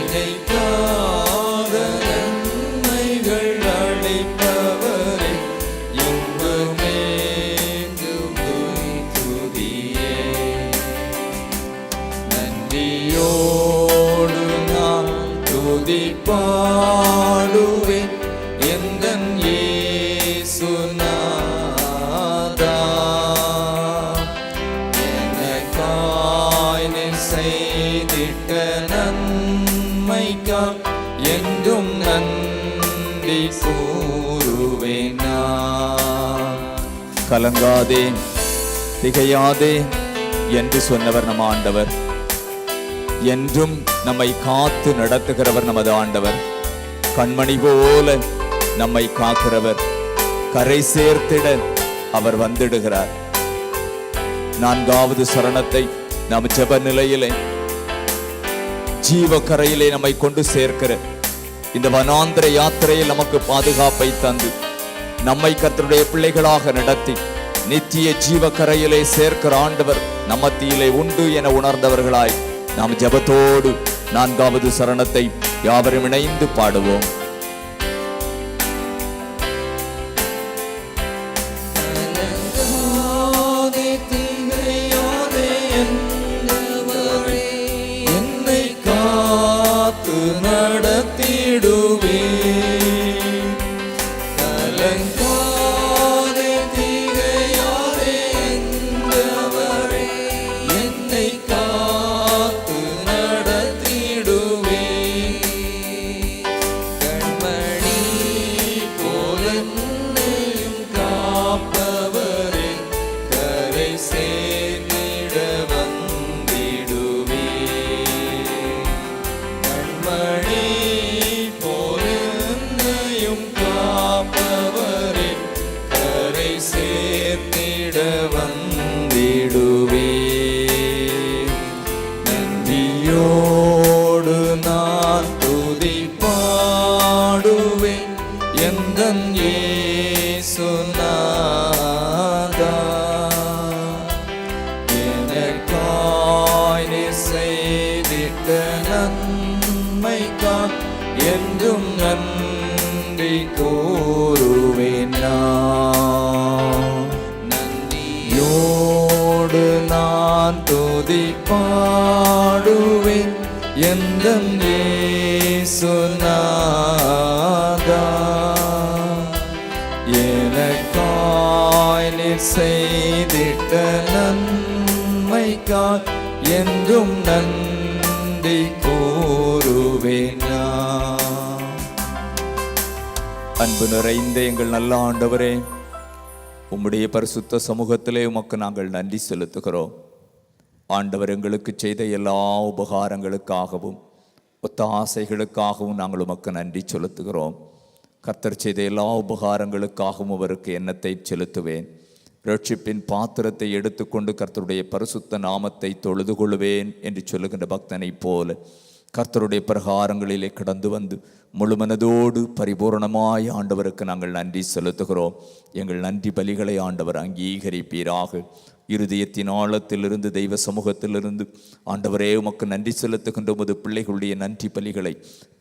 நினைக்காத நன்மைகள் அளிப்பவரே, எங்குமெங்குமே துதியே. நன்றியோடு நான் துதி பாடுவேன் எந்தன் இயேசு நாதா, எனக்காய் நீர் செய்திட்ட நன்மைக்காய் என்றும் நன்றி கூறுவேன். கலங்காதே திகையாதே என்று சொன்னவர் நம் ஆண்டவர். என்றும் நம்மை காத்து நடத்துகிறவர் நமது ஆண்டவர். கண்மணி போல நம்மை காக்கிறவர். கரை சேர்த்திட அவர் வந்திடுகிறார். 4வது சரணத்தை நாம் ஜெப நிலையிலே ஜீவ கரையிலே நம்மை கொண்டு சேர்க்கிற இந்த வனாந்திர யாத்திரையில் நமக்கு பாதுகாப்பை தந்து நம்மை கர்த்தருடைய பிள்ளைகளாக நடத்தி நித்திய ஜீவ கரையிலே சேர்க்கிற ஆண்டவர் நம் மத்தியிலே உண்டு என உணர்ந்தவர்களாய் நாம் ஜெபத்தோடு 4வது சரணத்தை யாவரும் இணைந்து பாடுவோம். என்னை காத்து நடத்திடுவே கலங்காதே திகையாதே என்றவரே என்னை காத்து நடத்திடுவே கண்மணி போல என்னையும் காப்பவரே கரை சேர்ந்திட வந்திடுவே கண்மணி போல என்னையும் காப்பவரே கரை சேர்ந்திட வந்திடுவே நன்றியோடு நான் துதி பாடுவேன் எந்தன் இயேசுநாதா எனக்காய் நீ செய்திட்ட நன்மைக்காய் என்றும் நன்றி கூறுவேன் நான். நன்றியோடு நான் துதி பாடுவேன் எந்தன் இயேசுநாதா எனக்காய் நீர் செய்திட்ட நன்மைக்காய் என்றும் நன்றி கூறுவேன் நான். அன்பு நிறைந்த எங்கள் நல்ல ஆண்டவரே, உம்முடைய பரிசுத்த சமூகத்திலே உமக்கு நாங்கள் நன்றி செலுத்துகிறோம். ஆண்டவர் எங்களுக்கு செய்த எல்லா உபகாரங்களுக்காகவும் ஒத்தாசைகளுக்காகவும் நாங்கள் உமக்கு நன்றி செலுத்துகிறோம். கர்த்தர் செய்த எல்லா உபகாரங்களுக்காகவும் அவருக்கு எண்ணத்தை செலுத்துவேன். ரட்சிப்பின் பாத்திரத்தை எடுத்துக்கொண்டு கர்த்தருடைய பரிசுத்த நாமத்தை தொழுது கொள்வேன் என்று சொல்லுகின்ற பக்தனைப் போல கர்த்தருடைய பிரகாரங்களிலே கடந்து வந்து முழுமனதோடு பரிபூர்ணமாய் ஆண்டவருக்கு நாங்கள் நன்றி செலுத்துகிறோம். எங்கள் நன்றி பலிகளை ஆண்டவர் அங்கீகரிப்பீராக. இருதயத்தின் ஆழத்திலிருந்து தெய்வ சமூகத்திலிருந்து ஆண்டவரே உமக்கு நன்றி செலுத்துகின்ற உமது பிள்ளைகளுடைய நன்றி பலிகளை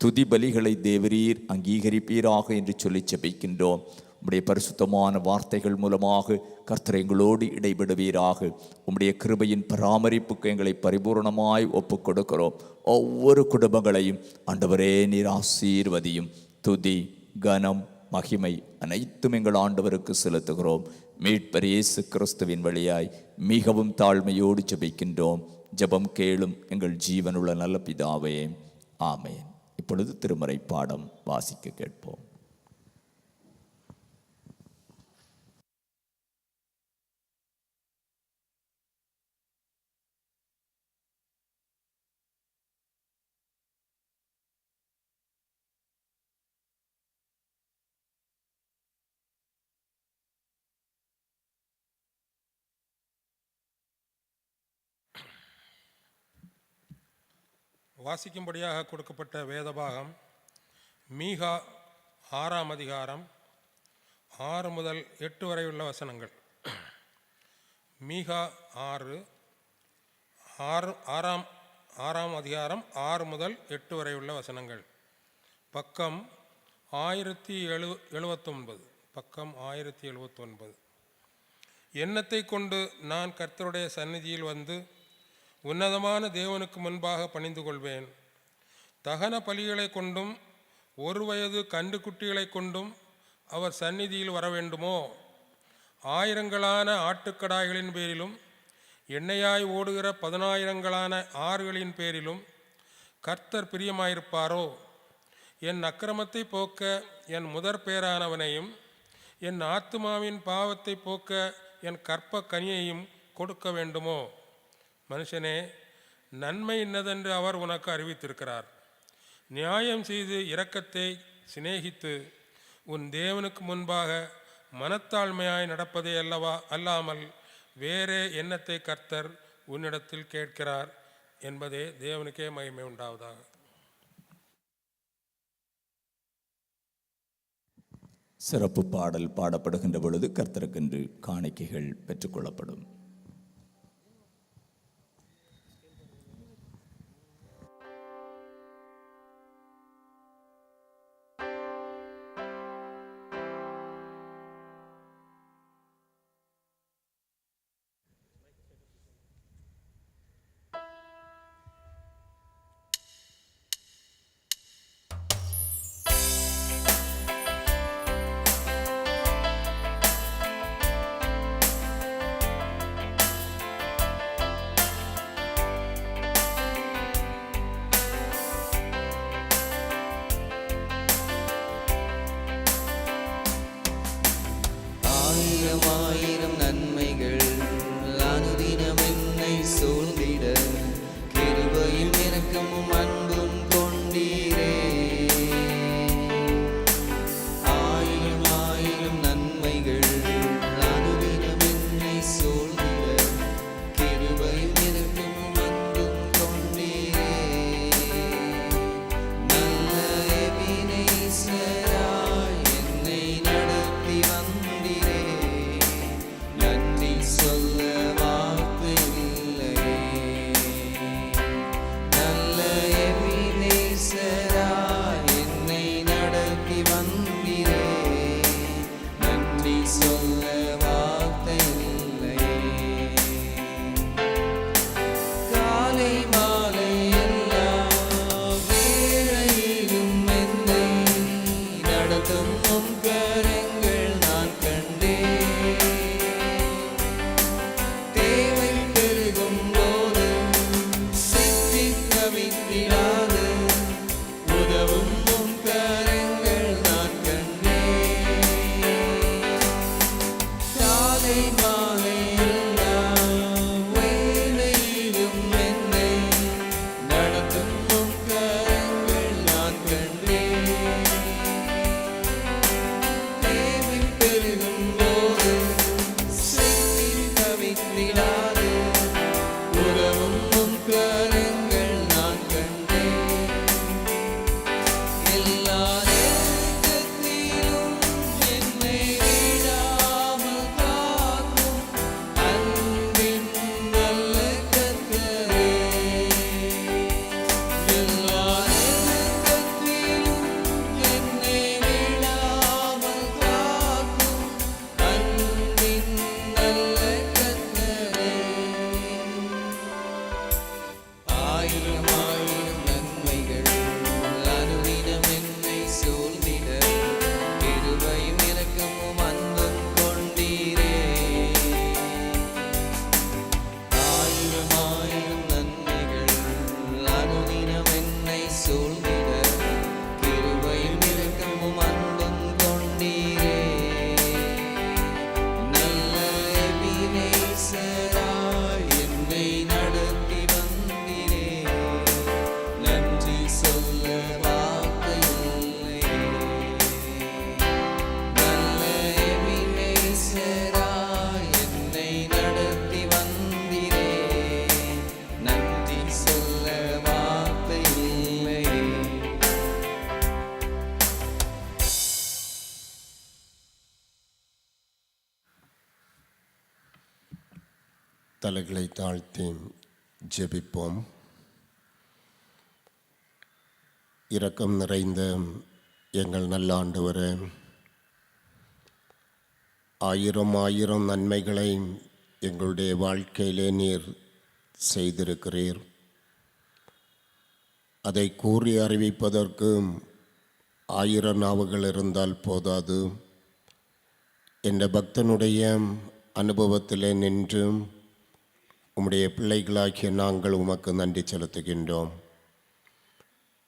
துதி பலிகளை தேவரீர் அங்கீகரிப்பீராக என்று சொல்லி ஜெபிக்கின்றோம். உம்முடைய பரிசுத்தமான வார்த்தைகள் மூலமாக கர்த்தர் எங்களோடு இடைபடுவீராக. உம்முடைய கிருபையின் பராமரிப்புக்கு எங்களை பரிபூர்ணமாய் ஒப்புக் கொடுக்கிறோம். ஒவ்வொரு குடும்பங்களையும் ஆண்டவரே நீர் ஆசீர்வதியும். துதி கனம் மகிமை அனைத்தும் எங்கள் ஆண்டவருக்கு செலுத்துகிறோம். மீட்பர் இயேசு கிறிஸ்துவின் வழியாய் மிகவும் தாழ்மையோடு ஜெபிக்கின்றோம். ஜெபம் கேளும் எங்கள் ஜீவனுள்ள நல்ல பிதாவே, ஆமென். இப்பொழுது திருமறை பாடம் வாசிக்க கேட்போம். வாசிக்கும்படியாக கொடுக்கப்பட்ட வேதபாகம் மீகா 6ஆம் அதிகாரம் 6 முதல் 8 வரை உள்ள வசனங்கள். மீகா 6ஆம் அதிகாரம் 6 முதல் 8 வரை உள்ள வசனங்கள். பக்கம் 1079. பக்கம் 1079. எண்ணத்தை கொண்டு நான் கர்த்தருடைய சந்நிதியில் வந்து உன்னதமான தேவனுக்கு முன்பாக பணிந்து கொள்வேன். தகன பலிகளை கொண்டும் 1 வயது கன்றுக்குட்டிகளை கொண்டும் அவர் சந்நிதியில் வர வேண்டுமோ? ஆயிரங்களான ஆட்டுக்கடாய்களின் பேரிலும் எண்ணெயாய் ஓடுகிற 10000 ஆறுகளின் பேரிலும் கர்த்தர் பிரியமாயிருப்பாரோ? என் அக்கிரமத்தை போக்க என் முதற் பேரானவனையும் என் ஆத்துமாவின் பாவத்தை போக்க என் கற்ப கனியையும் கொடுக்க வேண்டுமோ? மனுஷனே, நன்மை இன்னதென்று அவர் உனக்கு அறிவித்திருக்கிறார். நியாயம் செய்து இரக்கத்தை சிநேகித்து உன் தேவனுக்கு முன்பாக மனத்தாழ்மையாய் நடப்பதே அல்லாமல் வேறே எண்ணத்தை கர்த்தர் உன்னிடத்தில் கேட்கிறார் என்பதே தேவனுக்கே மகிமை உண்டாவதாக. சிறப்பு பாடல் பாடப்படுகின்ற பொழுது கர்த்தருக்கென்று காணிக்கைகள் பெற்றுக்கொள்ளப்படும். ஆயிரம் நன்மைகள் அனுதினம் என்னை சூழ்ந்திட கிருபையும் இரக்கமும் அன்பும் கொண்டீரே. ஆயிரம் நன்மைகள் அனுதினம் என்னை சூழ்ந்திட கிருபையும் இரக்கமும் அன்பும் கொண்டீரே. நல்ல எபினேசராய் என்னை நடத்தி வந்தீரே. நன்றி சொல்ல வார்த்தை இல்லையே. நல்ல எபினேசராய் என்னை நடத்தி வந்தீரே. நன்றி சொல்ல வார்த்தை இல்லையே. காலை மாலை எல்லா வேளையிலும் என்னை நடத்தும் உம் கரங்கள் நான் கண்டேன். தேவை பெருகும் போது சித்தி தவித்திடாது உதவும் உம் கரங்கள் நான் கண்டேன். காலை மாலை எல்லா வேளையிலும் என்னை நடத்தும் உம் கரங்கள் நான் கண்டேன். தேவை பெருகும் போது சித்தி தவித்திடாது உதவும் உம் கரங்கள் நான் கண்டேன். எல்லா நேரத்திலும் என்னை விடாமல் காக்கும் அன்பின் நல்ல கர்த்தரே. எல்லா நேரத்திலும் என்னை விடாமல் காக்கும் அன்பின் நல்ல கர்த்தரே. ஆயிரம் நன்மைகள் அனுதினம் என்னை சூழ்ந்திட கிருபையும் இரக்கமும் அன்பும் கொண்டீரே. ஆயிரம் நன்மைகள் அனுதினம் என்னை சூழ்ந்திட கிருபையும் இரக்கமும் அன்பும் கொண்டீரே. நல்ல எபினேசராய் என்னை நடத்தி வந்தீரே. நன்றி சொல்ல வார்த்தை இல்லையே. நல்ல எபினேசராய் என்னை நடத்தி வந்தீரே. நன்றி சொல்ல வார்த்தை இல்லையே. தலைகளை தாழ்த்தி ஜெபிப்போம். இரக்கம் நிறைந்த எங்கள் நல்ல ஆண்டவரே, ஆயிரம் நன்மைகளை எங்களுடைய வாழ்க்கையிலே நீர் செய்திருக்கிறீர். அதை கூறி அறிவிப்பதற்கு 1000 நாவுகள் இருந்தால் போதாது. என்ற பக்தனுடைய அனுபவத்திலே நின்று உம்முடைய பிள்ளைகளாகிய நாங்கள் உமக்கு நன்றி செலுத்துகின்றோம்.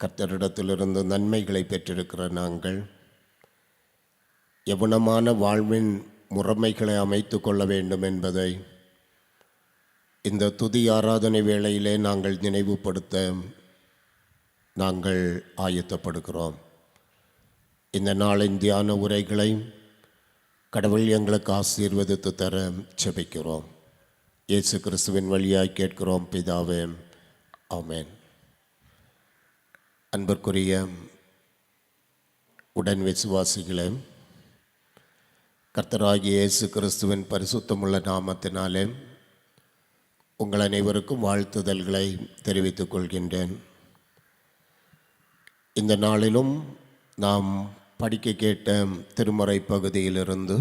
கர்த்தரிடத்திலிருந்து நன்மைகளை பெற்றிருக்கிற நாங்கள் எவனமான வாழ்வின் முறைமைகளை அமைத்து கொள்ள வேண்டும் என்பதை இந்த துதி ஆராதனை வேளையிலே நாங்கள் நினைவுபடுத்த நாங்கள் ஆயத்தப்படுகிறோம். இந்த நாளின் தியான உரைகளை கடவுள் எங்களுக்கு ஆசீர்வதித்து தர ஜெபிக்கிறோம். இயேசு கிறிஸ்துவின் வழியாய் கேட்கிறோம் பிதாவே, ஆமென். அன்பிற்குரிய உடன் விசுவாசிகளே, கர்த்தராகிய இயேசு கிறிஸ்துவின் பரிசுத்தமுள்ள நாமத்தினாலே உங்கள் அனைவருக்கும் வாழ்த்துதல்களை தெரிவித்துக் கொள்கின்றேன். இந்த நாளிலும் நாம் படிக்க கேட்ட திருமறை பகுதியிலிருந்து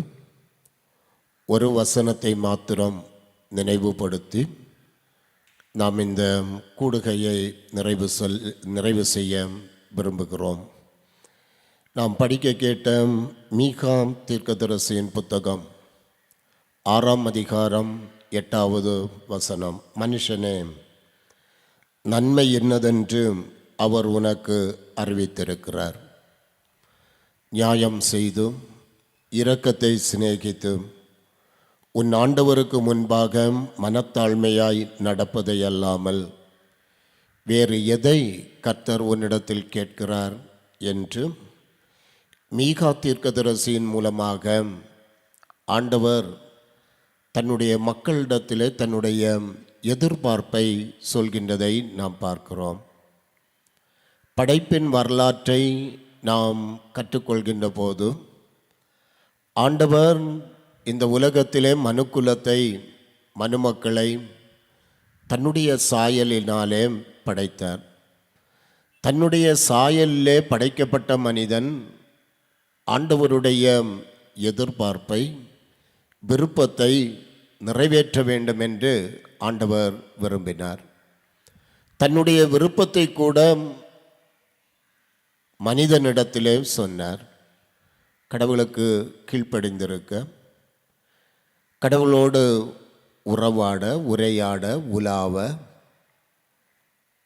ஒரு வசனத்தை மாத்திரம் நினைவுபடுத்தி நாம் இந்த கூடுகையை நிறைவு செய்ய விரும்புகிறோம். நாம் படிக்க கேட்ட மீகா தீர்க்கதரிசியின் புத்தகம் 6ஆம் அதிகாரம் 8வது வசனம். மனுஷனே, நன்மை என்னதென்று அவர் உனக்கு அறிவித்திருக்கிறார். நியாயம் செய்து இரக்கத்தை சிநேகித்து உன் ஆண்டவருக்கு முன்பாக மனத்தாழ்மையாய் நடப்பதை அல்லாமல் வேறு எதை கர்த்தர் உன்னிடத்தில் கேட்கிறார் என்று மீகா தீர்க்கதரிசியின் மூலமாக ஆண்டவர் தன்னுடைய மக்களிடத்திலே தன்னுடைய எதிர்பார்ப்பை சொல்கின்றதை நாம் பார்க்கிறோம். படைப்பின் வரலாற்றை நாம் கற்றுக்கொள்கின்ற போது ஆண்டவர் இந்த உலகத்திலே மனுக்குலத்தை, மனுமக்களை தன்னுடைய சாயலினாலே படைத்தார். தன்னுடைய சாயலிலே படைக்கப்பட்ட மனிதன் ஆண்டவருடைய எதிர்பார்ப்பை, விருப்பத்தை நிறைவேற்ற வேண்டும் என்று ஆண்டவர் விரும்பினார். தன்னுடைய விருப்பத்தை கூட மனிதனிடத்திலே சொன்னார். கடவுளுக்கு கீழ்ப்படிந்திருக்க, கடவுளோடு உறவாட, உரையாட, உலாவ,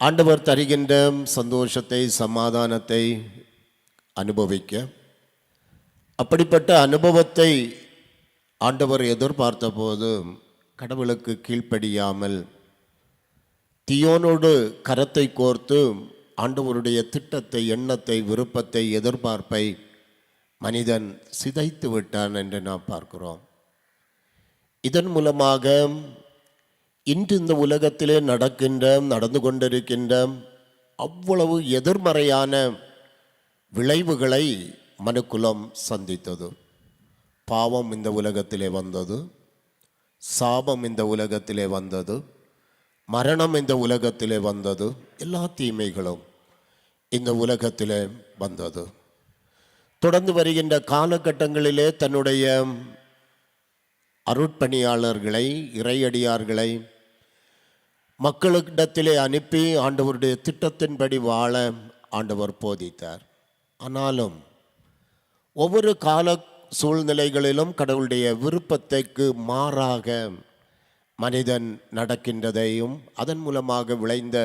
ஆண்டவர் தருகின்ற சந்தோஷத்தை, சமாதானத்தை அனுபவிக்க, அப்படிப்பட்ட அனுபவத்தை ஆண்டவர் எதிர்பார்த்த போது கடவுளுக்கு கீழ்ப்படியாமல் தீயோனோடு கரத்தை கோர்த்து ஆண்டவருடைய திட்டத்தை, எண்ணத்தை, விருப்பத்தை, எதிர்பார்ப்பை மனிதன் சிதைத்து விட்டான் என்று நாம் பார்க்கிறோம். இதன் மூலமாக இன்று இந்த உலகத்திலே நடந்து கொண்டிருக்கின்ற அவ்வளவு எதிர்மறையான விளைவுகளை மனுக்குலம் சந்தித்தது. பாவம் இந்த உலகத்திலே வந்தது, சாபம் இந்த உலகத்திலே வந்தது, மரணம் இந்த உலகத்திலே வந்தது, எல்லா தீமைகளும் இந்த உலகத்திலே வந்தது. தொடர்ந்து வருகின்ற காலகட்டங்களிலே தன்னுடைய அருட்பணியாளர்களை, இறையடியார்களை மக்களிடத்திலே அனுப்பி ஆண்டவருடைய திட்டத்தின்படி வாழ ஆண்டவர் போதித்தார். ஆனாலும் ஒவ்வொரு கால சூழ்நிலைகளிலும் கடவுளுடைய விருப்பத்திற்கு மாறாக மனிதன் நடக்கின்றதையும் அதன் மூலமாக விளைந்த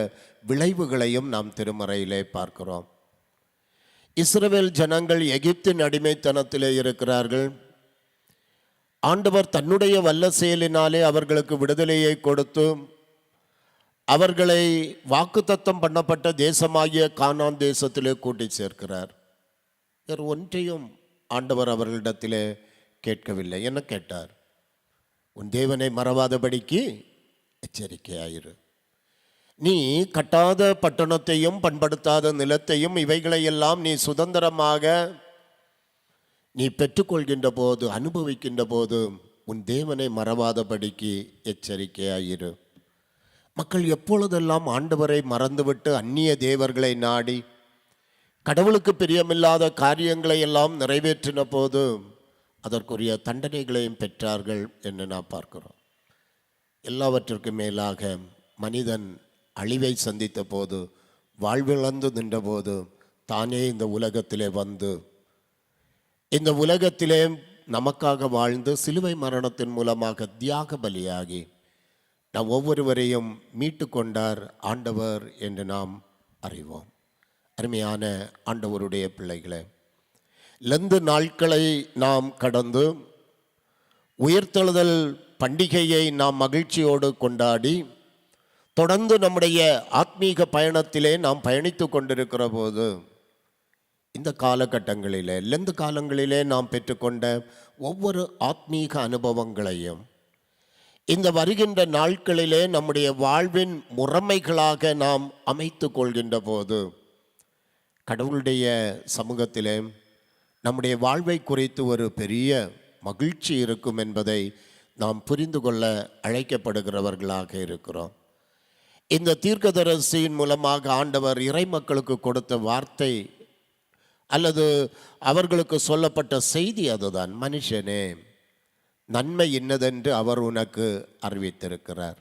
விளைவுகளையும் நாம் திருமறையிலே பார்க்கிறோம். இஸ்ரவேல் ஜனங்கள் எகிப்தின் அடிமைத்தனத்திலே இருக்கிறார்கள். ஆண்டவர் தன்னுடைய வல்ல செயலினாலே அவர்களுக்கு விடுதலையை கொடுத்து அவர்களை வாக்குத்தத்தம் பண்ணப்பட்ட தேசமாகிய கானான் தேசத்திலே கூட்டி சேர்க்கிறார். வேறு ஒன்றையும் ஆண்டவர் அவர்களிடத்திலே கேட்கவில்லை. என்ன கேட்டார்? உன் தேவனை மறவாதபடிக்கு எச்சரிக்கையாயிரு. நீ கட்டாத பட்டணத்தையும் பண்படுத்தாத நிலத்தையும் இவைகளையெல்லாம் நீ சுதந்திரமாக நீ பெற்றுக்கொள்கின்ற போது, அனுபவிக்கின்ற போது உன் தேவனை மறவாதபடிக்கு எச்சரிக்கையாயிரு. மக்கள் எப்பொழுதெல்லாம் ஆண்டவரை மறந்துவிட்டு அந்நிய தேவர்களை நாடி கடவுளுக்கு பிரியமில்லாத காரியங்களை எல்லாம் நிறைவேற்றின போது அதற்குரிய தண்டனைகளையும் பெற்றார்கள் என்று நாம் பார்க்கிறோம். எல்லாவற்றிற்கும் மேலாக மனிதன் அழிவை சந்தித்த போது, வாழ்விழந்து நின்றபோது தானே இந்த உலகத்திலே வந்து இந்த உலகத்திலே நமக்காக வாழ்ந்து சிலுவை மரணத்தின் மூலமாக தியாக பலியாகி நாம் ஒவ்வொருவரையும் மீட்டு கொண்டார் ஆண்டவர் என்று நாம் அறிவோம். அருமையான ஆண்டவருடைய பிள்ளைகளே, லெந்து நாட்களை நாம் கடந்து உயிர்த்தெழுதல் பண்டிகையை நாம் மகிழ்ச்சியோடு கொண்டாடி தொடர்ந்து நம்முடைய ஆத்மீக பயணத்திலே நாம் பயணித்து கொண்டிருக்கிற போது இந்த காலகட்டங்களிலே லெந்து காலங்களிலே நாம் பெற்றுக்கொண்ட ஒவ்வொரு ஆத்மீக அனுபவங்களையும் இந்த வருகின்ற நாட்களிலே நம்முடைய வாழ்வின் முறைமைகளாக நாம் அமைத்து கொள்கின்ற போது கடவுளுடைய சமூகத்திலே நம்முடைய வாழ்வை குறித்து ஒரு பெரிய மகிழ்ச்சி இருக்கும் என்பதை நாம் புரிந்து கொள்ள அழைக்கப்படுகிறவர்களாக இருக்கிறோம். இந்த தீர்க்கதரிசியின் மூலமாக ஆண்டவர் இறை மக்களுக்கு கொடுத்த வார்த்தை அல்லது அவர்களுக்கு சொல்லப்பட்ட செய்தி அதுதான். மனுஷனே, நன்மை இன்னதென்று அவர் உனக்கு அறிவித்திருக்கிறார்.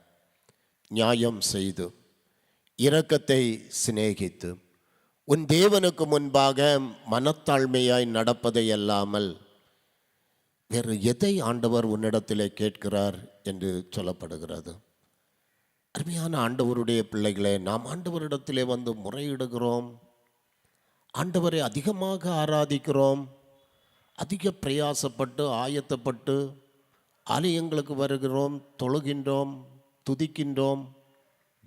நியாயம் செய்து இரக்கத்தை சிநேகித்து உன் தேவனுக்கு முன்பாக மனத்தாழ்மையாய் நடப்பதை அல்லாமல் வேறு எதை ஆண்டவர் உன்னிடத்திலே கேட்கிறார் என்று சொல்லப்படுகிறது. அருமையான ஆண்டவருடைய பிள்ளைகளே, நாம் ஆண்டவரிடத்திலே வந்து முறையிடுகிறோம், ஆண்டவரை அதிகமாக ஆராதிக்கிறோம், அதிக பிரயாசப்பட்டு ஆயத்தப்பட்டு ஆலயங்களுக்கு வருகிறோம், தொழுகின்றோம், துதிக்கின்றோம்,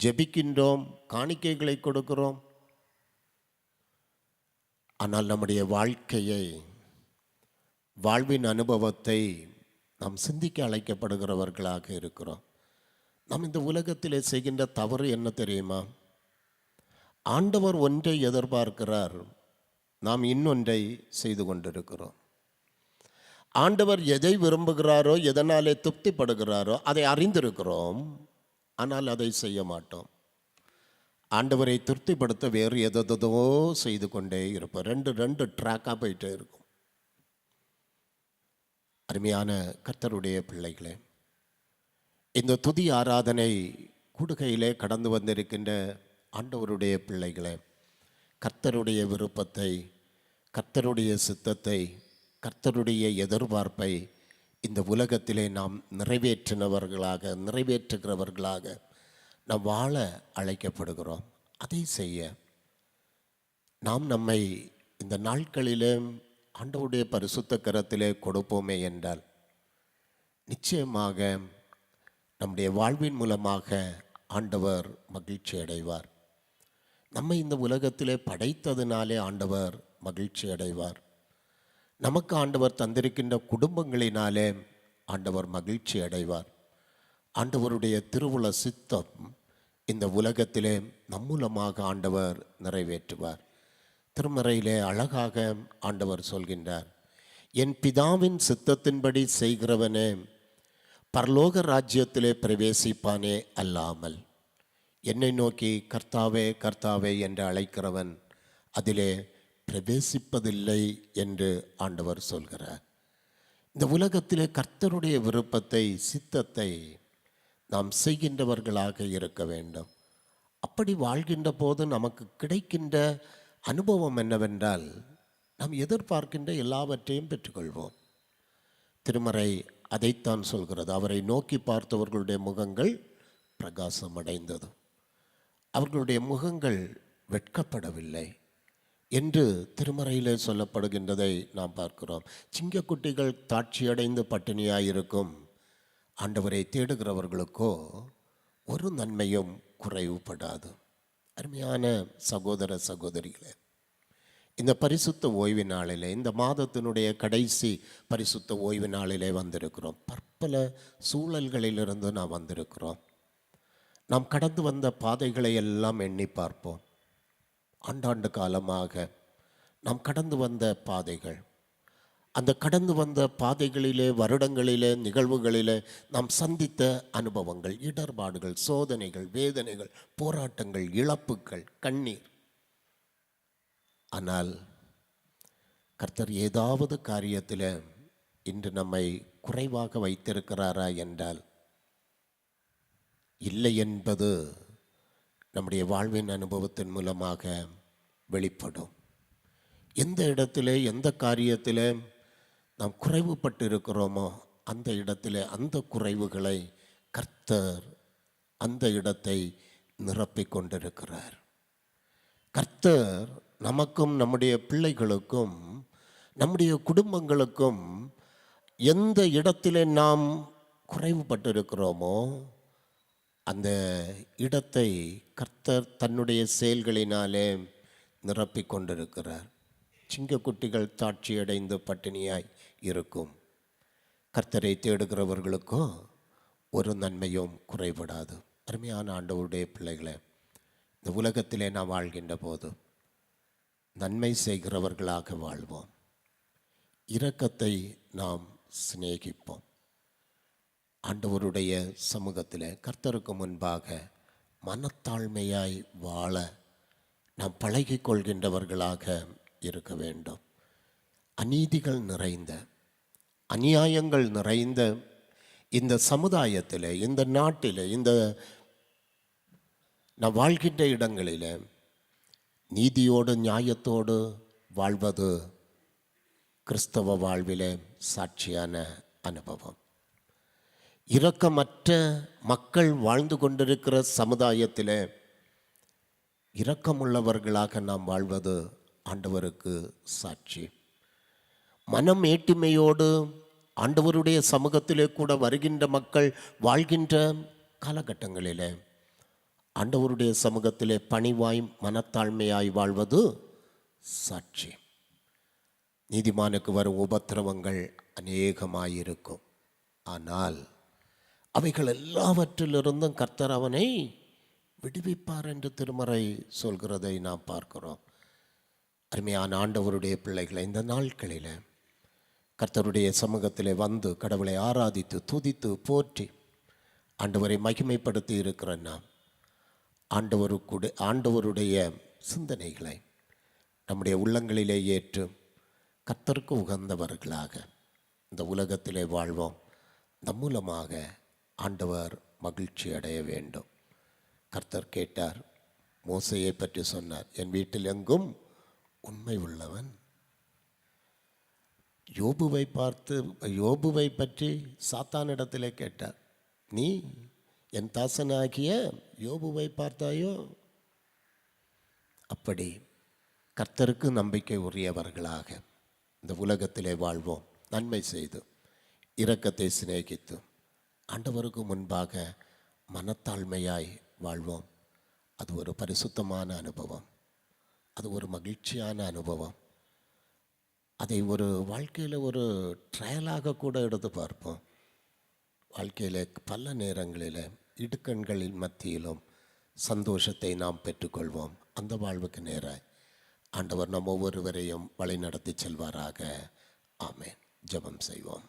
ஜெபிக்கின்றோம், காணிக்கைகளை கொடுக்கிறோம். ஆனால் நம்முடைய வாழ்க்கையை, வாழ்வின் அனுபவத்தை நாம் சிந்திக்க அழைக்கப்படுகிறவர்களாக இருக்கிறோம். நாம் இந்த உலகத்திலே செய்கின்ற தவறு என்ன தெரியுமா? ஆண்டவர் ஒன்றை எதிர்பார்க்கிறார், நாம் இன்னொன்றை செய்து கொண்டிருக்கிறோம். ஆண்டவர் எதை விரும்புகிறாரோ, எதனாலே திருப்திப்படுகிறாரோ அதை அறிந்திருக்கிறோம், ஆனால் அதை செய்ய மாட்டோம். ஆண்டவரை திருப்திப்படுத்த வேறு எதோ செய்து கொண்டே இருப்போம். ரெண்டு ட்ராக்காக போயிட்டே இருக்கும். அருமையான கர்த்தருடைய பிள்ளைகளே, இந்த துதி ஆராதனை கூடுகையிலே கடந்து வந்திருக்கின்ற ஆண்டவருடைய பிள்ளைகளே, கர்த்தருடைய விருப்பத்தை, கர்த்தருடைய சித்தத்தை, கர்த்தருடைய எதிர்பார்ப்பை இந்த உலகத்திலே நாம் நிறைவேற்றுகிறவர்களாக நாம் வாழ அழைக்கப்படுகிறோம். அதை செய்ய நாம் நம்மை இந்த நாட்களிலே ஆண்டவருடைய பரிசுத்த கரத்திலே கொடுப்போமே என்றால் நிச்சயமாக நம்முடைய வாழ்வின் மூலமாக ஆண்டவர் மகிழ்ச்சி அடைவார். நம்மை இந்த உலகத்திலே படைத்ததினாலே ஆண்டவர் மகிழ்ச்சி அடைவார். நமக்கு ஆண்டவர் தந்திருக்கின்ற குடும்பங்களினாலே ஆண்டவர் மகிழ்ச்சி அடைவார். ஆண்டவருடைய திருவுள சித்தம் இந்த உலகத்திலே நம் மூலமாக ஆண்டவர் நிறைவேற்றுவார். திருமறையிலே அழகாக ஆண்டவர் சொல்கின்றார், என் பிதாவின் சித்தத்தின்படி செய்கிறவனே பரலோக ராஜ்யத்திலே பிரவேசிப்பானே அல்லாமல் என்னை நோக்கி கர்த்தாவே கர்த்தாவே என்று அழைக்கிறவன் அதிலே பிரவேசிப்பதில்லை என்று ஆண்டவர் சொல்கிறார். இந்த உலகத்திலே கர்த்தருடைய விருப்பத்தை, சித்தத்தை நாம் செய்கின்றவர்களாக இருக்க வேண்டும். அப்படி வாழ்கின்ற போது நமக்கு கிடைக்கின்ற அனுபவம் என்னவென்றால், நாம் எதிர்பார்க்கின்ற எல்லாவற்றையும் பெற்றுக்கொள்வோம். திருமறை அதைத்தான் சொல்கிறது. அவரை நோக்கி பார்த்தவர்களுடைய முகங்கள் பிரகாசம் அடைந்தது, அவர்களுடைய முகங்கள் வெட்கப்படவில்லை என்று திருமறையிலே சொல்லப்படுகின்றதை நாம் பார்க்கிறோம். சிங்கக்குட்டிகள் தாட்சியடைந்து பட்டினியாயிருக்கும் ஆண்டவரை தேடுகிறவர்களுக்கோ ஒரு நன்மையும் குறைவுபடாது. அருமையான சகோதர சகோதரிகளே, இந்த பரிசுத்த ஓய்வு நாளிலே, இந்த மாதத்தினுடைய கடைசி பரிசுத்த ஓய்வு நாளிலே வந்திருக்கிறோம். பற்பல சூழல்களிலிருந்து நாம் வந்திருக்கிறோம். நாம் கடந்து வந்த பாதைகளை எல்லாம் எண்ணி பார்ப்போம். ஆண்டாண்டு காலமாக நாம் கடந்து வந்த பாதைகள், அந்த கடந்து வந்த பாதைகளிலே, வருடங்களிலே, நிகழ்வுகளிலே நாம் சந்தித்த அனுபவங்கள், இடர்பாடுகள், சோதனைகள், வேதனைகள், போராட்டங்கள், இழப்புகள், கண்ணீர். ஆனால் கர்த்தர் ஏதாவது காரியத்தில் இன்று நம்மை குறைவாக வைத்திருக்கிறாரா என்றால் இல்லை என்பது நம்முடைய வாழ்வின் அனுபவத்தின் மூலமாக வெளிப்படும். எந்த இடத்திலே, எந்த காரியத்திலே நாம் குறைவுபட்டு இருக்கிறோமோ அந்த இடத்திலே அந்த குறைவுகளை கர்த்தர் அந்த இடத்தை நிரப்பிக் கொண்டிருக்கிறார். கர்த்தர் நமக்கும் நம்முடைய பிள்ளைகளுக்கும் நம்முடைய குடும்பங்களுக்கும் எந்த இடத்திலே நாம் குறைவுபட்டிருக்கிறோமோ அந்த இடத்தை கர்த்தர் தன்னுடைய செயல்களினாலே நிரப்பிக் கொண்டிருக்கிறார். சிங்கக்குட்டிகள் தாட்சியடைந்து பட்டினியாய் இருக்கும். கர்த்தரை தேடுகிறவர்களுக்கும் ஒரு நன்மையும் குறைபடாது. அருமையான ஆண்டவருடைய பிள்ளைகளே, இந்த உலகத்திலே நாம் வாழ்கின்ற போது நன்மை செய்கிறவர்களாக வாழ்வோம். இரக்கத்தை நாம் சிநேகிப்போம். ஆண்டவருடைய சமூகத்தில் கர்த்தருக்கு முன்பாக மனத்தாழ்மையாய் வாழ நாம் பழகிக் கொள்கின்றவர்களாக இருக்க வேண்டும். அநீதிகள் நிறைந்த, அநியாயங்கள் நிறைந்த இந்த சமுதாயத்தில், இந்த நாட்டில், இந்த நாம் வாழ்கின்ற இடங்களில் நீதியோடு நியாயத்தோடு வாழ்வது கிறிஸ்தவ வாழ்விலே சாட்சியான அனுபவம். இரக்கமற்ற மக்கள் வாழ்ந்து கொண்டிருக்கிற சமுதாயத்தில் இரக்கமுள்ளவர்களாக நாம் வாழ்வது ஆண்டவருக்கு சாட்சி. மனம் ஏட்டிமையோடு ஆண்டவருடைய சமூகத்திலே கூட வருகின்ற மக்கள் வாழ்கின்ற காலகட்டங்களில் ஆண்டவருடைய சமூகத்திலே பணிவாய் மனத்தாழ்மையாய் வாழ்வது சாட்சி. நீதிமானுக்கு வரும் உபத்திரவங்கள் அநேகமாயிருக்கும். ஆனால் அவைகள் எல்லாவற்றிலிருந்தும் கர்த்தர் அவனை விடுவிப்பார் என்று திருமறை சொல்கிறதை நாம் பார்க்கிறோம். அருமையான ஆண்டவருடைய பிள்ளைகளை, இந்த நாட்களில் கர்த்தருடைய சமூகத்தில் வந்து கடவுளை ஆராதித்து துதித்து போற்றி ஆண்டவரை மகிமைப்படுத்தி இருக்கிற நாம் ஆண்டவருடைய சிந்தனைகளை நம்முடைய உள்ளங்களிலே ஏற்று கர்த்தருக்கு உகந்தவர்களாக இந்த உலகத்திலே வாழ்வோம். இந்த மூலமாக ஆண்டவர் மகிழ்ச்சி அடைய வேண்டும். கர்த்தர் கேட்டார், மோசையை பற்றி சொன்னார், என் வீட்டில் எங்கும் உண்மை உள்ளவன். யோபுவை பற்றி சாத்தானிடத்திலே கேட்டார், நீ என் தாசனாகிய யோபுவை பார்த்தாயோ? அப்படி கர்த்தருக்கு நம்பிக்கை உரியவர்களாக இந்த உலகத்திலே வாழ்வோம். நன்மை செய்து இரக்கத்தை சிநேகித்து ஆண்டவருக்கு முன்பாக மனத்தாழ்மையாய் வாழ்வோம். அது ஒரு பரிசுத்தமான அனுபவம், அது ஒரு மகிழ்ச்சியான அனுபவம். அதை ஒரு வாழ்க்கையில் ஒரு ட்ரையலாக கூட எடுத்து பார்ப்போம். வாழ்க்கையில் பல நேரங்களில் இடுக்கண்களின் மத்தியிலும் சந்தோஷத்தை நாம் பெற்றுக்கொள்வோம். அந்த வாழ்வுக்கு நேராக ஆண்டவர் நம் ஒவ்வொருவரையும் வழி நடத்தி செல்வாராக. ஆமென். ஜெபம் செய்வோம்.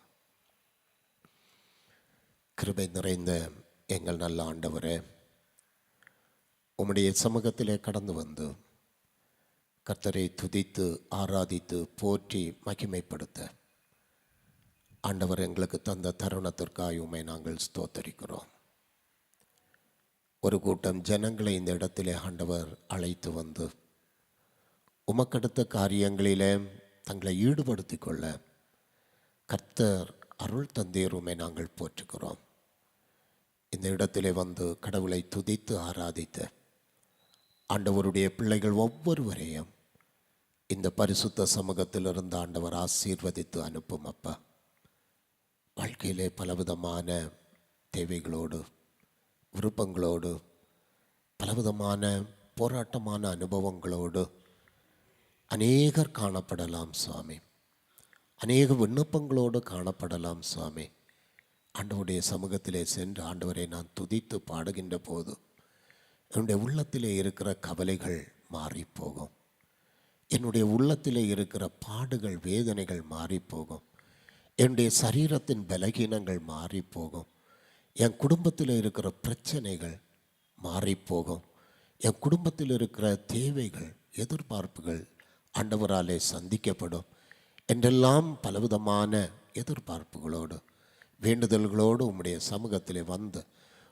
கிருபை நிறைந்த எங்கள் நல்ல ஆண்டவரே, உம்முடைய சமூகத்திலே கடந்து வந்து கர்த்தரை துதித்து ஆராதித்து போற்றி மகிமைப்படுத்த ஆண்டவர் எங்களுக்கு தந்த தருணத்திற்காக உம்மை நாங்கள் ஸ்தோத்தரிக்கிறோம். ஒரு கூட்டம் ஜனங்களை இந்த இடத்திலே ஆண்டவர் அழைத்து வந்து உமக்கடுத்த காரியங்களிலே தங்களை ஈடுபடுத்தி கொள்ள கர்த்தர் அருள் தந்தீர், உம்மை நாங்கள் போற்றுகிறோம். இந்த இடத்திலே வந்து கடவுளை துதித்து ஆராதித்த ஆண்டவருடைய பிள்ளைகள் ஒவ்வொருவரையும் இந்த பரிசுத்த சமூகத்திலிருந்து ஆண்டவர் ஆசீர்வதித்து அனுப்பும். அப்பா, வாழ்க்கையிலே பலவிதமான தேவைகளோடு விருப்பங்களோடு பலவிதமான போராட்டமான அனுபவங்களோடு அநேகர் காணப்படலாம் சுவாமி. அநேக விண்ணப்பங்களோடு காணப்படலாம் சுவாமி. ஆண்டவருடைய சமூகத்திலே சென்று ஆண்டவரை நான் துதித்து பாடுகின்ற போது என்னுடைய உள்ளத்திலே இருக்கிற கவலைகள் மாறிப்போகும். என்னுடைய உள்ளத்திலே இருக்கிற பாடுகள் வேதனைகள் மாறிப்போகும். என்னுடைய சரீரத்தின் பலகீனங்கள் மாறிப்போகும். என் குடும்பத்தில் இருக்கிற பிரச்சனைகள் மாறிப்போகும். என் குடும்பத்தில் இருக்கிற தேவைகள் எதிர்பார்ப்புகள் ஆண்டவராலே சந்திக்கப்படும் என்றெல்லாம் பலவிதமான எதிர்பார்ப்புகளோடு வேண்டுதல்களோடு உம்முடைய சமூகத்திலே வந்து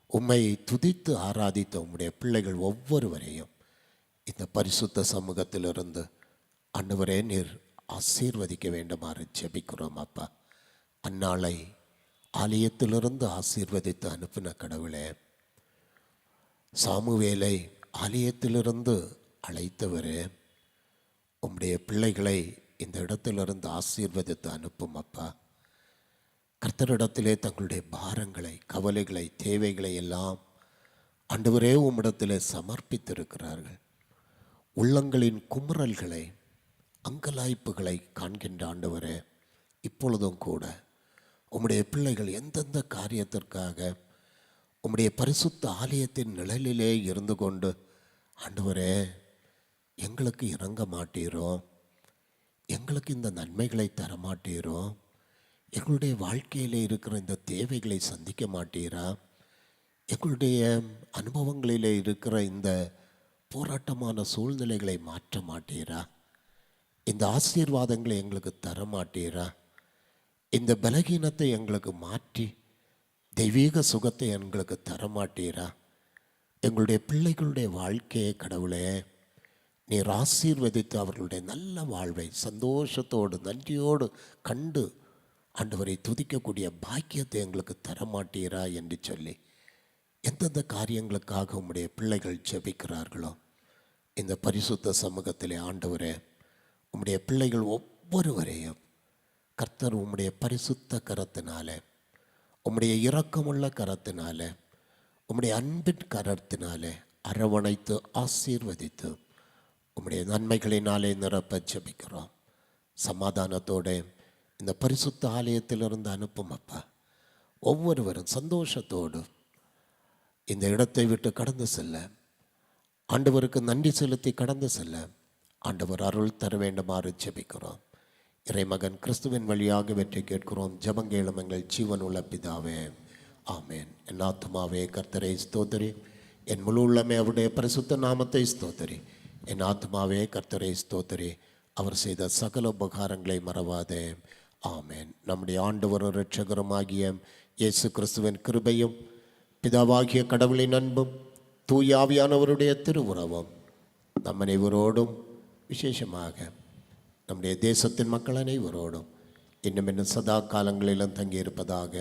உம்மை துதித்து ஆராதித்த உம்முடைய பிள்ளைகள் ஒவ்வொருவரையும் இந்த பரிசுத்த சமூகத்திலிருந்து ஆண்டவரே நீர் ஆசீர்வதிக்க வேண்டுமாறு ஜெபிக்கிறோம். அப்பா, அந்நாளை ஆலயத்திலிருந்து ஆசீர்வதித்து அனுப்பின கடவுளே, சாமுவேலை ஆலயத்திலிருந்து அழைத்தவரே, உம்முடைய பிள்ளைகளை இந்த இடத்திலிருந்து ஆசீர்வதித்து அனுப்பும் அப்பா. கர்த்தரிடத்திலே தங்களுடைய பாரங்களை, கவலைகளை, தேவைகளை எல்லாம் ஆண்டவரே உம்மிடத்திலே சமர்ப்பித்திருக்கிறார்கள். உள்ளங்களின் குமுறல்களை, அங்கலாய்ப்புகளை காண்கின்ற ஆண்டவரே, இப்பொழுதும் கூட உம்முடைய பிள்ளைகள் எந்தெந்த காரியத்திற்காக உம்முடைய பரிசுத்த ஆலயத்தின் நிழலிலே இருந்து கொண்டு ஆண்டவரே எங்களுக்கு இறங்க மாட்டீரோ, எங்களுக்கு இந்த நன்மைகளை தரமாட்டீரோ, எங்களுடைய வாழ்க்கையில் இருக்கிற இந்த தேவைகளை சந்திக்க மாட்டீரா, எங்களுடைய அனுபவங்களிலே இருக்கிற இந்த போராட்டமான சூழ்நிலைகளை மாற்ற மாட்டீரா, இந்த ஆசீர்வாதங்களை எங்களுக்கு தர மாட்டீரா, இந்த பலகீனத்தை எங்களுக்கு மாற்றி தெய்வீக சுகத்தை எங்களுக்கு தர மாட்டீரா, எங்களுடைய பிள்ளைகளுடைய வாழ்க்கையை கடவுளே நீர் ஆசீர்வதித்து அவர்களுடைய நல்ல வாழ்வை சந்தோஷத்தோடு நன்றியோடு கண்டு ஆண்டவரை துதிக்கக்கூடிய பாக்கியத்தை எங்களுக்கு தரமாட்டீரா என்று சொல்லி எந்தெந்த காரியங்களுக்காக உம்முடைய பிள்ளைகள் ஜெபிக்கிறார்களோ இந்த பரிசுத்த சமூகத்திலே ஆண்டவரே உம்முடைய பிள்ளைகள் ஒவ்வொருவரையும் கர்த்தர் உம்முடைய பரிசுத்த கரத்தினாலே, உம்முடைய இரக்கமுள்ள கரத்தினாலே, உம்முடைய அன்பின் கரத்தினாலே அரவணைத்து ஆசீர்வதித்து உம்முடைய நன்மைகளினாலே நிரப்ப ஜெபிக்கிறோம். சமாதானத்தோடு இந்த பரிசுத்த ஆலயத்திலிருந்து அனுப்பும் அப்பா. ஒவ்வொருவரும் சந்தோஷத்தோடு இந்த இடத்தை விட்டு கடந்து செல்ல, ஆண்டவருக்கு நன்றி செலுத்தி கடந்து செல்ல ஆண்டவர் அருள் தர வேண்டுமாறு ஜெபிக்கிறோம். இறைமகன் கிறிஸ்துவின் வழியாக வெற்றி கேட்கிறோம். ஜெபங்கேளும் எங்கள் ஜீவன் உள்ள பிதாவே, ஆமேன். என் ஆத்மாவே கர்த்தரை ஸ்தோத்திரி, என் முழு உள்ளமே அவருடைய பரிசுத்த நாமத்தை ஸ்தோத்திரி. என் ஆத்மாவே கர்த்தரை ஸ்தோத்திரி, அவர் செய்த சகல உபகாரங்களை மறவாதே. ஆமேன். நம்முடைய ஆண்டவரும் இரட்சகருமாகிய இயேசு கிறிஸ்துவின் கிருபையும் பிதாவாகிய கடவுளின் அன்பும் தூய ஆவியானவருடைய திருவுறவும் நம் அனைவரோடும் விசேஷமாக நம்முடைய தேசத்தின் மக்கள் அனைவரோடும் இன்னும் சதா காலங்களிலும் தங்கியிருப்பதாக.